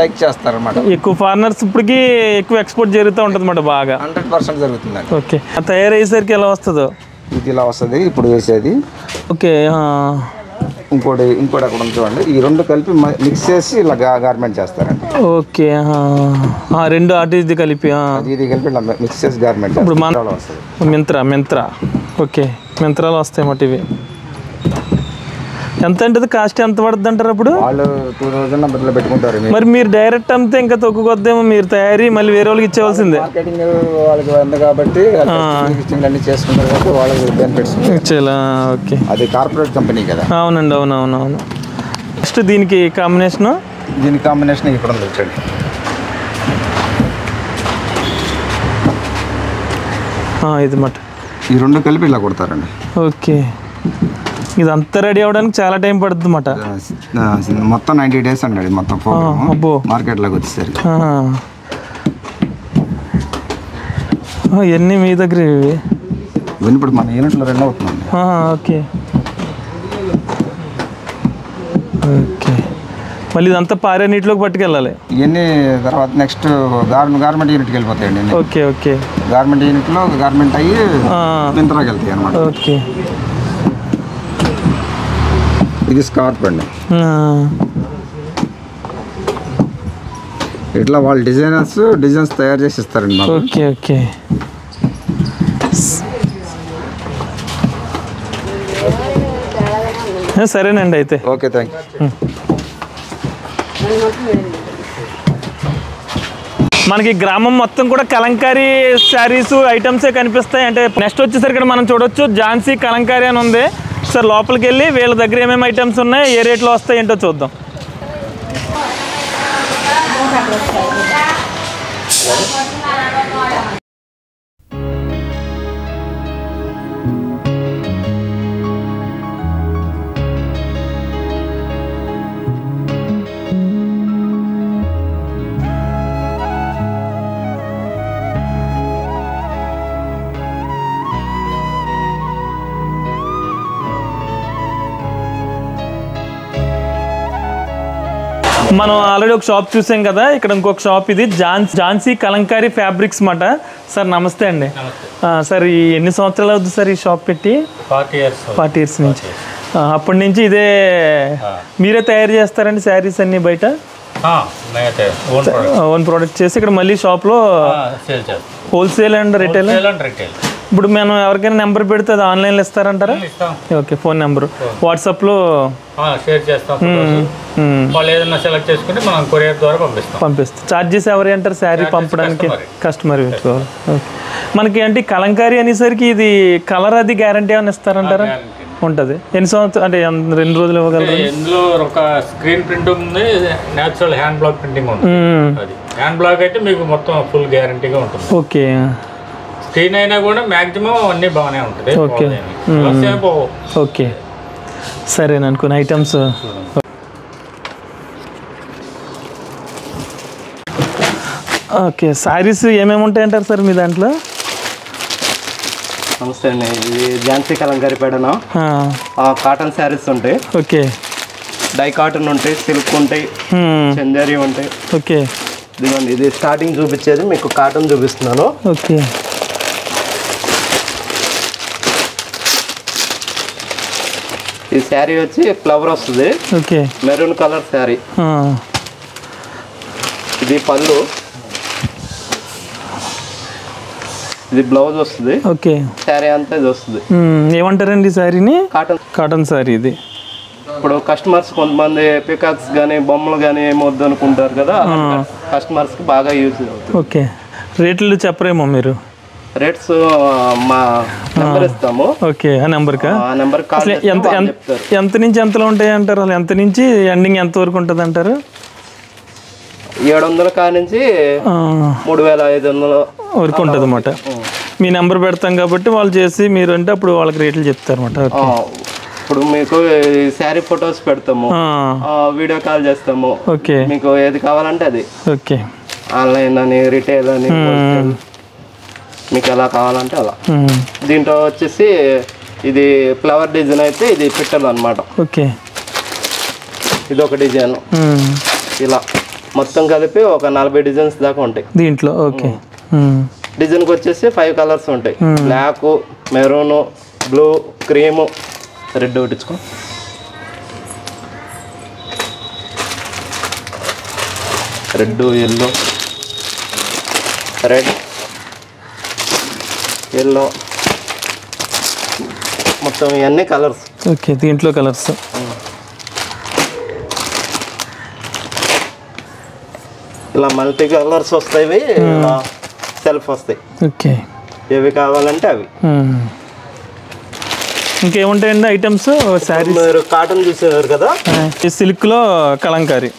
లైక్ చేస్తారు అన్నమాట. ఎక్కువ ఫారినర్స్ ఇప్పటికి ఎక్కువ ఎక్స్పోర్ట్ జరుగుతూ ఉంటుంది అన్నమాట, బాగా 100% జరుగుతుందండి. ఓకే, తయారయ్యేసరికి ఎలా వస్తుందో ఇది ఇలా వస్తుంది ఇప్పుడు వేసేది. ఓకే, ఇంకోటి అక్కడ ఉంది చూడండి, ఈ రెండు కలిపి మిక్స్ చేసి ఇలా గార్మెంట్ చేస్తారండి. ఓకే, రెండు అటు ఇది కలిపి ఇది కలిపి ఇలా మిక్స్ చేసి గార్మెంట్ ఇప్పుడు వస్తుంది. మింత్రా ఓకే, మింత్రాలు వస్తాయి మాట. ఇవి ఎంత ఉంటుంది కాస్ట్, ఎంత పడుతుంది అంటారు అప్పుడు? వాళ్ళు 2000 బదులు పెట్టుకుంటారు. మరి మీరు డైరెక్ట్ అమ్మితే ఇంకా తక్కువద్దేమో, మీరు తయారీ మళ్ళీ వేరే వాళ్ళకి ఇచ్చేవాల్సిందే. మార్కెటింగ్ వాళ్ళకి ఉంది కాబట్టి అన్ని చేసుకుంటారు కాబట్టి వాళ్ళకి బెనిఫిట్స్ ఇచ్చేలా. ఓకే, అది కార్పొరేట్ కంపెనీ కదా. అవునండి, అవునవునవును. నెక్స్ట్ దీనికి కాంబినేషన్ ఇక్కడ ఉంది చూడండి. ఇది మాట ఈ రెండు కలిపి ఇలా కొడతారండి. ఓకే, ఇదంతా రెడీ అవ్వడానికి చాలా టైం పడుతుంది అన్నమాట. మొత్తం 90 days అండి మొత్తం మార్కెట్లోకి వచ్చేసరికి. ఇవన్నీ మీ దగ్గర ఇవి ఇప్పుడు మన యూనిట్లో 2 అవుతుందండి. ఓకే ఓకే, మళ్ళీ ఇదంతా పారే నీటిలోకి పట్టుకెళ్ళాలి. ఇవన్నీ తర్వాత నెక్స్ట్ గార్మెంట్ యూనిట్కి వెళ్ళిపోతాయండి. ఓకే ఓకే, గార్మెంట్ యూనిట్లో గార్మెంట్ అయ్యి మింత్రాకి వెళ్తాయి అన్నమాట. ఓకే, ఇది స్కార్ప్ అండి. ఇట్లా వాళ్ళు డిజైన్స్ తయారు చేసి ఇస్తారండి. ఓకే ఓకే, సరేనండి అయితే. Okay, thank you. మనకి గ్రామం మొత్తం కూడా కలంకారీ శారీస్ ఐటమ్సే కనిపిస్తాయి. అంటే నెక్స్ట్ వచ్చేసరికి మనం చూడొచ్చు ఝాన్సీ కలంకారీ అని ఉంది. సార్ లోపలికి వెళ్ళి వీళ్ళ దగ్గర ఏమేమి ఐటమ్స్ ఉన్నాయి, ఏ రేట్లో వస్తాయి ఏంటో చూద్దాం. మనం ఆల్రెడీ ఒక షాప్ చూసాం కదా, ఇక్కడ ఇంకొక షాప్ ఇది ఝాన్సీ కలంకారీ ఫ్యాబ్రిక్స్ మాట. సార్ నమస్తే అండి. సార్ ఈ ఎన్ని సంవత్సరాలు అవుతుంది సార్ ఈ షాప్ పెట్టి? 40 years నుంచి. అప్పటి నుంచి ఇదే మీరే తయారు చేస్తారండి శారీస్ అన్ని బయట? ఓన్ ప్రోడక్ట్ చేసి ఇక్కడ మళ్ళీ షాప్లో హోల్సేల్ అండ్ రిటైల్. ఇప్పుడు మనం ఎవరికైనా నెంబర్ పెడితే అది ఆన్లైన్లో ఇస్తారంటారా? ఓకే, ఫోన్ నెంబరు వాట్సాప్లో షేర్ చేస్తాం. వాళ్ళు ఏదైనా సెలెక్ట్ చేసుకుంటే మనం కొరియర్ ద్వారా పంపిస్తాం. ఛార్జెస్ ఎవరు అంటారు శారీ పంపడానికి? కస్టమర్ పెట్టుకోవాలి. ఓకే, మనకి అంటే కలంకారీ అనేసరికి ఇది కలర్ అది గ్యారంటీ ఏమైనా ఇస్తారంటారా? ఉంటుంది. ఎన్ని సంవత్సరాలు అంటే 2 రోజులు ఇవ్వగలరు? ఇందులో ఒక స్క్రీన్ ప్రింటింగ్ ఉంది, న్యాచురల్ హ్యాండ్ బ్లాక్ ప్రింటింగ్ ఉంది. అది హ్యాండ్ బ్లాక్ అయితే మీకు మొత్తం ఫుల్ గ్యారంటీగా ఉంటుంది. ఓకే, స్క్రీన్ అయినా కూడా మ్యాక్సిమం అన్నీ బాగానే ఉంటుంది. ఓకే ఓకే, సరేనా అనుకున్న ఐటమ్స్. ఓకే, శారీస్ ఏమేమి ఉంటాయంటారు సార్ మీ దాంట్లో? నమస్తే అండి, ఇది ఝాన్సీ కలంకారీ పేడన కాటన్ శారీస్ ఉంటాయి. ఓకే, డై కాటన్ ఉంటాయి, సిల్క్ ఉంటాయి, చందేరి ఉంటాయి. ఓకే, ఇదిగోండి ఇది స్టార్టింగ్ చూపించేది మీకు కాటన్ చూపిస్తున్నాను. ఓకే, ఈ శారీ వచ్చి ఫ్లవర్ వస్తుంది. Okay, maroon colour sari. ఇది పళ్ళు, ఇది బ్లౌజ్ వస్తుంది. ఓకే, శారీ అంతా ఇది వస్తుంది. ఏమంటారండి శారీని? కాటన్ శారీ ఇది. ఇప్పుడు కస్టమర్స్ కొంతమంది పికాక్స్ కానీ బొమ్మలు కానీ ఏమొద్దు అనుకుంటారు కదా, కస్టమర్స్కి బాగా యూజ్ అవుతుంది. ఓకే, రేట్లు చెప్పరేమో మీరు? రేట్స్ మా నెంబర్ ఇస్తాము. ఓకే, ఆ నెంబర్కా? ఆ నెంబర్ ఎంత నుంచి ఎంతలో ఉంటాయి అంటారు? అసలు ఎంత నుంచి ఎండింగ్ ఎంత వరకు ఉంటుంది అంటారు? 700 నుంచి 3500 వరకు ఉంటుంది అన్నమాట. మీ నెంబర్ పెడతాం కాబట్టి వాళ్ళు చేసి మీరు అంటే అప్పుడు వాళ్ళకి రేట్లు చెప్తారన్నమాట. ఇప్పుడు మీకు శారీ ఫొటోస్ పెడతాము, వీడియో కాల్ చేస్తాము. ఓకే, మీకు ఏది కావాలంటే అది. ఓకే, ఆన్లైన్ అని, రిటైల్ అని, మీకు ఎలా కావాలంటే అలా. దీంట్లో వచ్చేసి ఇది ఫ్లవర్ డిజైన్ అయితే ఇది పిట్టలు అన్నమాట. ఓకే, ఇది ఒక డిజైన్. ఇలా మొత్తం కలిపి ఒక 40 డిజైన్స్ దాకా ఉంటాయి దీంట్లో. ఓకే, డిజైన్కి వచ్చేసి 5 కలర్స్ ఉంటాయి. Black, maroon, blue, cream, red కొట్టించుకో. రెడ్, ఎల్లో, రెడ్, ఎల్లో, మొత్తం ఇవన్నీ కలర్స్. ఓకే, దీంట్లో కలర్స్. ఇలా మల్టీ కలర్స్ వస్తాయి, ఇలా సెల్ఫ్ వస్తాయి. ఓకే, ఏవి కావాలంటే అవి. ఇంకేముంటాయండి ఐటమ్స్? శారీ, కాటన్ చూసేవారు కదా, సిల్క్లో కలంకారీ.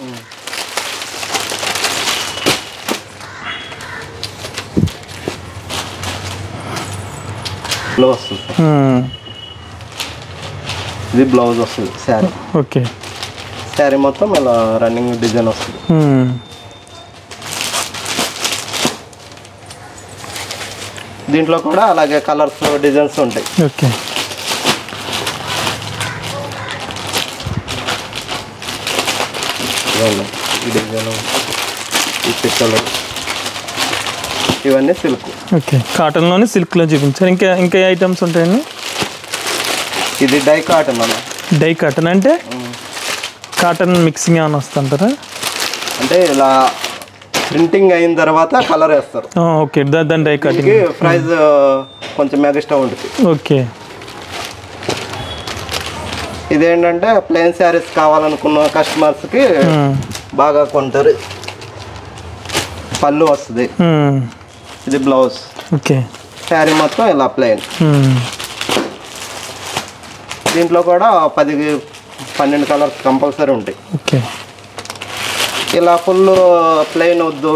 వస్తుంది, ఇది బ్లౌజ్ వస్తుంది శారీ. ఓకే, శారీ మొత్తం ఇలా రన్నింగ్ డిజైన్ వస్తుంది. దీంట్లో కూడా అలాగే కలర్స్, డిజైన్స్ ఉంటాయి. ఓకే, ఈ డిజైన్, ఈ పిక్కలు, ఇవన్నీ సిల్క్. ఓకే, కాటన్లోనే సిల్క్లో చూపించారు. ఇంకా ఐటమ్స్ ఉంటాయండి? ఇది డై కాటన్ అన్న. డై కాటన్ అంటే కాటన్ మిక్సింగ్ ఏమైనా వస్తుంటారా? అంటే ఇలా ప్రింటింగ్ అయిన తర్వాత కలర్ వేస్తారు. ఓకే, దాని డై కటింగ్. ప్రైస్ కొంచెం ఎక్స్ట్రా ఉంటుంది. ఓకే, ఇదేంటంటే ప్లెయిన్ శారీస్ కావాలనుకున్న కస్టమర్స్కి బాగా కొంటారు. పళ్ళు వస్తుంది, ఇది బ్లౌజ్. ఓకే, శారీ మొత్తం ఇలా ప్లెయిన్. దీంట్లో కూడా 10-12 కలర్స్ కంపల్సరీ ఉంటాయి. ఓకే, ఇలా ఫుల్ ప్లెయిన్ వద్దు,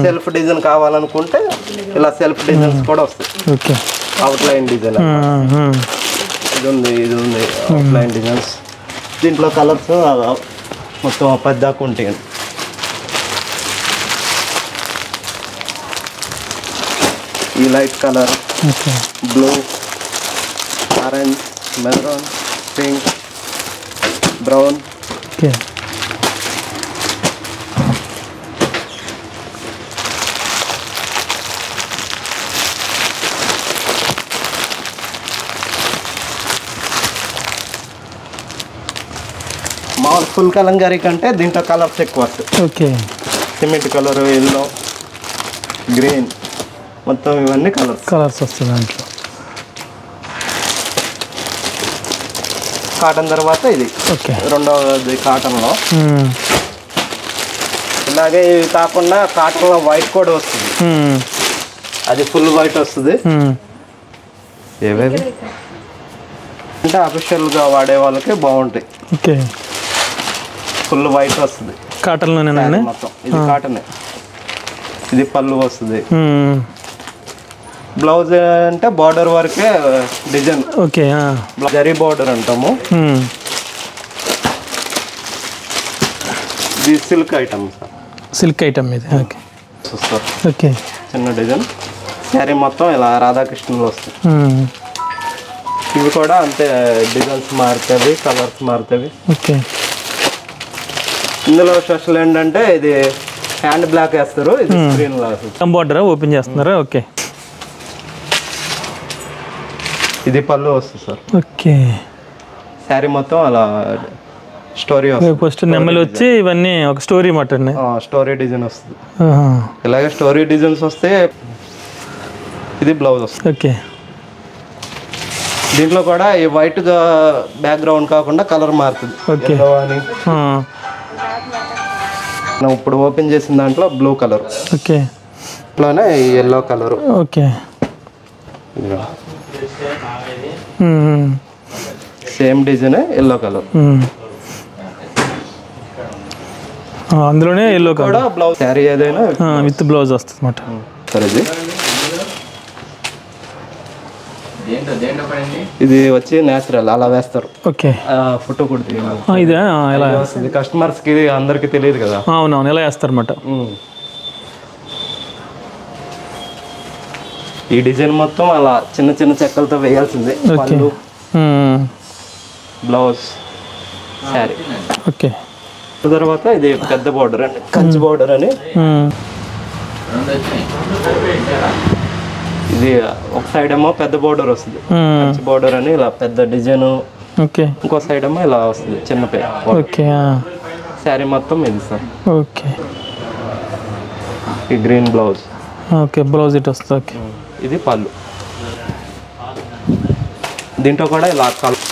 సెల్ఫ్ డిజైన్ కావాలనుకుంటే ఇలా సెల్ఫ్ డిజైన్స్ కూడా వస్తాయి. ఓకే, అవుట్ లైన్ డిజైన్, ఇది ఉంది, ఇది ఉంది, అవుట్ లైన్ డిజైన్స్. దీంట్లో కలర్స్ మొత్తం 10 దాకా ఉంటాయి. ఈ light colour, blue, orange, maroon, pink, brown. Okay, మామూలు ఫుల్ కలంకారీ కంటే దీంట్లో కలర్స్ ఎక్కువ వస్తాయి. Okay, cement colour, yellow, green, మొత్తం ఇవన్నీ కలర్స్ వస్తాయి దాంట్లో. కాటన్ తర్వాత ఇది. ఓకే, రెండవది కాటన్లో. ఇలాగే ఇవి కాకుండా కాటన్లో వైట్ కూడా వస్తుంది, అది ఫుల్ వైట్ వస్తుంది. ఏవేవి అంటే అఫీషియల్గా వాడే వాళ్ళకి బాగుంటాయి. ఓకే, ఫుల్ వైట్ వస్తుంది కాటన్లోనే మొత్తం. ఇది కాటనే, ఇది పళ్ళు వస్తుంది. బ్లౌజ్ అంటే బార్డర్ వరకే డిజైన్. ఓకే, జరీ బార్డర్ అంటాము. ఇది సిల్క్ ఐటమ్. సిల్క్ ఐటమ్ ఇది. ఓకే, ఓకే, చిన్న డిజైన్. శారీ మొత్తం ఇలా రాధాకృష్ణులు వస్తాయి. ఇవి కూడా అంతే, డిజైన్స్ మారుతాయి, కలర్స్ మారుతాయి. ఓకే, ఇందులో స్పెషల్ ఏంటంటే ఇది హ్యాండ్ బ్లాక్ వేస్తారు, ఇది స్క్రీన్ బార్డర్ ఓపెన్ చేస్తున్నారు. ఓకే, ఇది పళ్ళు వస్తుంది సార్. ఓకే, శారీ మొత్తం అలా స్టోరీ వస్తుంది. ఫస్ట్ నెమ్మలు వచ్చి ఇవన్నీ ఒక స్టోరీ మాట, స్టోరీ డిజైన్ వస్తుంది. ఇలాగే స్టోరీ డిజైన్స్ వస్తే ఇది బ్లౌజ్ వస్తుంది. ఓకే, దీంట్లో కూడా ఈ వైట్ గా బ్యాక్గ్రౌండ్ కాకుండా కలర్ మారుతుంది. ఓకే, ఇప్పుడు ఓపెన్ చేసిన దాంట్లో బ్లూ కలర్. ఓకే, ఇట్లానే yellow colour. Okay, same design, yellow colour. అందులోనే ఎల్లో కూడా బ్లౌజ్. శారీ ఏదైనా విత్ బ్లౌజ్ వస్తుంది అన్నమాట. సరే, ఇది వచ్చి న్యాచురల్ అలా వేస్తారు. ఓకే, ఫోటో కొడితే ఇదే ఎలా వస్తుంది కస్టమర్స్ కి, అందరికి తెలియదు కదా. అవునవును, ఎలా వేస్తారన్నమాట. ఈ డిజైన్ మొత్తం అలా చిన్న చిన్న చెక్కలతో వేయాల్సిందే. పళ్ళు, బ్లౌజ్, శారీ. ఓకే, తర్వాత ఇది పెద్ద బోర్డర్ అండి, కంచి బోర్డర్ అని. ఇది ఒక సైడ్ ఏమో పెద్ద బోర్డర్ వస్తుంది, కంచి బోర్డర్ అని ఇలా పెద్ద డిజైన్. ఓకే, ఇంకో సైడ్ ఏమో ఇలా వస్తుంది చిన్న పేరు. ఓకే, శారీ మొత్తం ఇది సార్. ఓకే, ఈ green blouse. Okay, blouse it వస్తుంది. ఓకే, ఇది పళ్ళు. దీంట్లో కూడా ఇలా కలర్.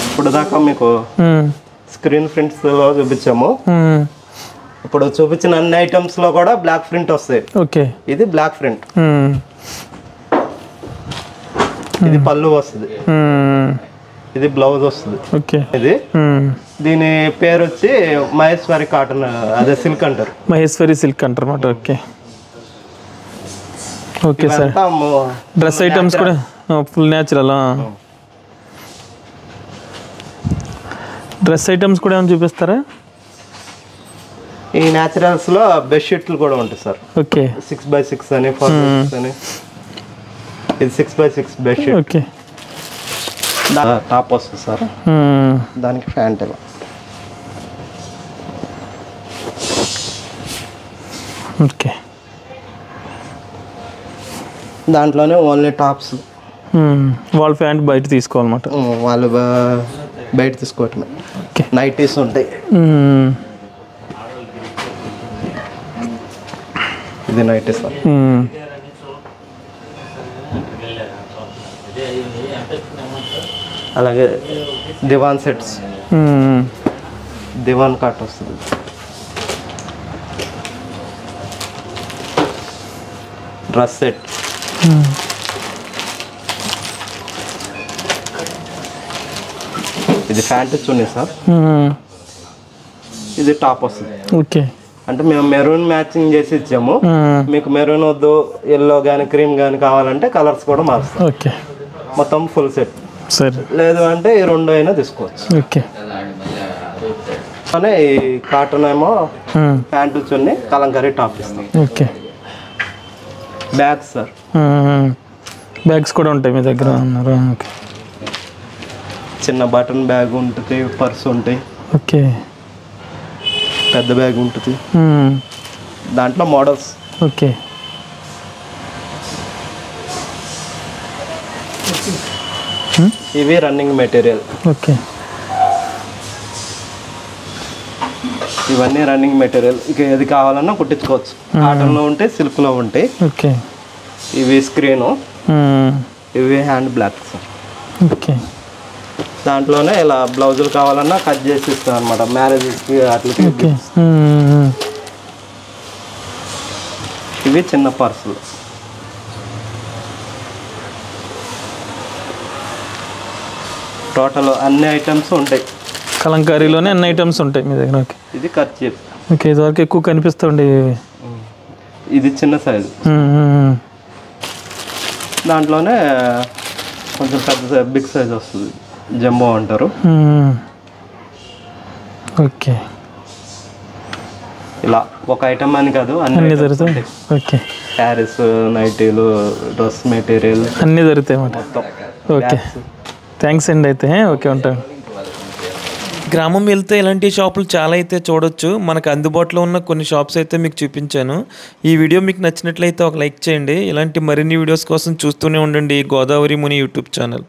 ఇప్పుడు దాకా మీకు స్క్రీన్ ప్రింట్స్ లో చూపించాము. ఇప్పుడు చూపించిన అన్ని ఐటమ్స్ లో కూడా బ్లాక్ ప్రింట్ వస్తాయి. ఓకే, ఇది బ్లాక్ ప్రింట్. ఇది పళ్ళు వస్తుంది, ఇది బ్లౌజ్ వస్తుంది. ఓకే, ఇది దీని పేరు వచ్చి మహేశ్వరి కాటన్, అదే సిల్క్ అంటారు. మహేశ్వరి సిల్క్ అంటారు అన్నమాట. Okay, okay sir. Dress items కూడా ఫుల్ న్యాచురల్. డ్రెస్ ఐటమ్స్ కూడా ఏమైనా చూపిస్తారా? ఈ న్యాచురల్స్ లో బెడ్షీట్లు కూడా ఉంటాయి సార్. ఓకే, 6x6 అని, 4x6 అని. ఇది 6x6 బెడ్షీట్. ఓకే, టాప్ వస్తుంది సార్, దానికి ప్యాంట్ ఇలా. ఓకే, దాంట్లోనే ఓన్లీ టాప్స్. వాళ్ళ ప్యాంట్ బయట తీసుకోవాలన్నమాట. వాళ్ళు బయట తీసుకోవటమే. నైటీస్ ఉంటాయి. ఇది నైటీస్ సార్. అలాగే దివాన్ సెట్స్, దివాన్ కాట్ వస్తుంది. డ్రెస్ సెట్, ఇది ప్యాంట్ చున్నీ సార్. ఇది టాప్ వస్తుంది. ఓకే, అంటే మేము మెరూన్ మ్యాచింగ్ చేసి ఇచ్చాము. మీకు మెరూన్ వద్దు, ఎల్లో కానీ క్రీమ్ కానీ కావాలంటే కలర్స్ కూడా మారుస్తాం. ఓకే, మొత్తం ఫుల్ సెట్. సరే, లేదు అంటే ఈ రెండు అయినా తీసుకోవచ్చు. ఓకే, ఈ కాటన్ ఏమో ప్యాంటు చున్నీ, కలంకారీ టాప్ ఇస్తాం. Okay, bags sir. బ్యాగ్స్ కూడా ఉంటాయి మీ దగ్గర అన్నారు. ఓకే, చిన్న బటన్ బ్యాగ్ ఉంటుంది, పర్స్ ఉంటాయి. ఓకే, పెద్ద బ్యాగ్ ఉంటుంది. దాంట్లో మోడల్స్. ఓకే, ఇవి రన్నింగ్ మెటీరియల్. ఓకే, ఇవన్నీ రన్నింగ్ మెటీరియల్. ఇక ఏది కావాలన్నా కుట్టించుకోవచ్చు. కాటన్లో ఉంటాయి, సిల్క్లో ఉంటాయి. ఓకే, ఇవి స్క్రీను, ఇవి హ్యాండ్ బ్లాక్స్. ఓకే, దాంట్లోనే ఇలా బ్లౌజులు కావాలన్నా కట్ చేసి ఇస్తాం అనమాట, మ్యారేజెస్కి అట్లకి. ఇవి చిన్న పర్సులు. టోటల్ అన్ని ఐటమ్స్ ఉంటాయి. కలంకారీలోనే అన్ని ఐటమ్స్ ఉంటాయి మీ దగ్గర. ఓకే, ఇది కర్చీఫ్. ఓకే, ఇదివరకు ఎక్కువ కనిపిస్తుండే. ఇది చిన్న సైజు. దాంట్లోనే కొంచెం పెద్ద బిగ్ సైజ్ వస్తుంది, జంబో అంటారు. ఓకే, ఇలా ఒక ఐటమ్ అని కాదు, అన్నీ దొరుకుతాయి. ఓకే, శారీస్, నైటీలు, డ్రెస్ మెటీరియల్ అన్నీ దొరుకుతాయి మొత్తం. ఓకే, థ్యాంక్స్ అండి. అయితే ఓకే, ఉంటాను. గ్రామం వెళ్తే ఇలాంటి షాపులు చాలా అయితే చూడొచ్చు. మనకు అందుబాటులో ఉన్న కొన్ని షాప్స్ అయితే మీకు చూపించాను. ఈ వీడియో మీకు నచ్చినట్లయితే ఒక లైక్ చేయండి. ఇలాంటి మరిన్ని వీడియోస్ కోసం చూస్తూనే ఉండండి గోదావరి ముని యూట్యూబ్ ఛానల్.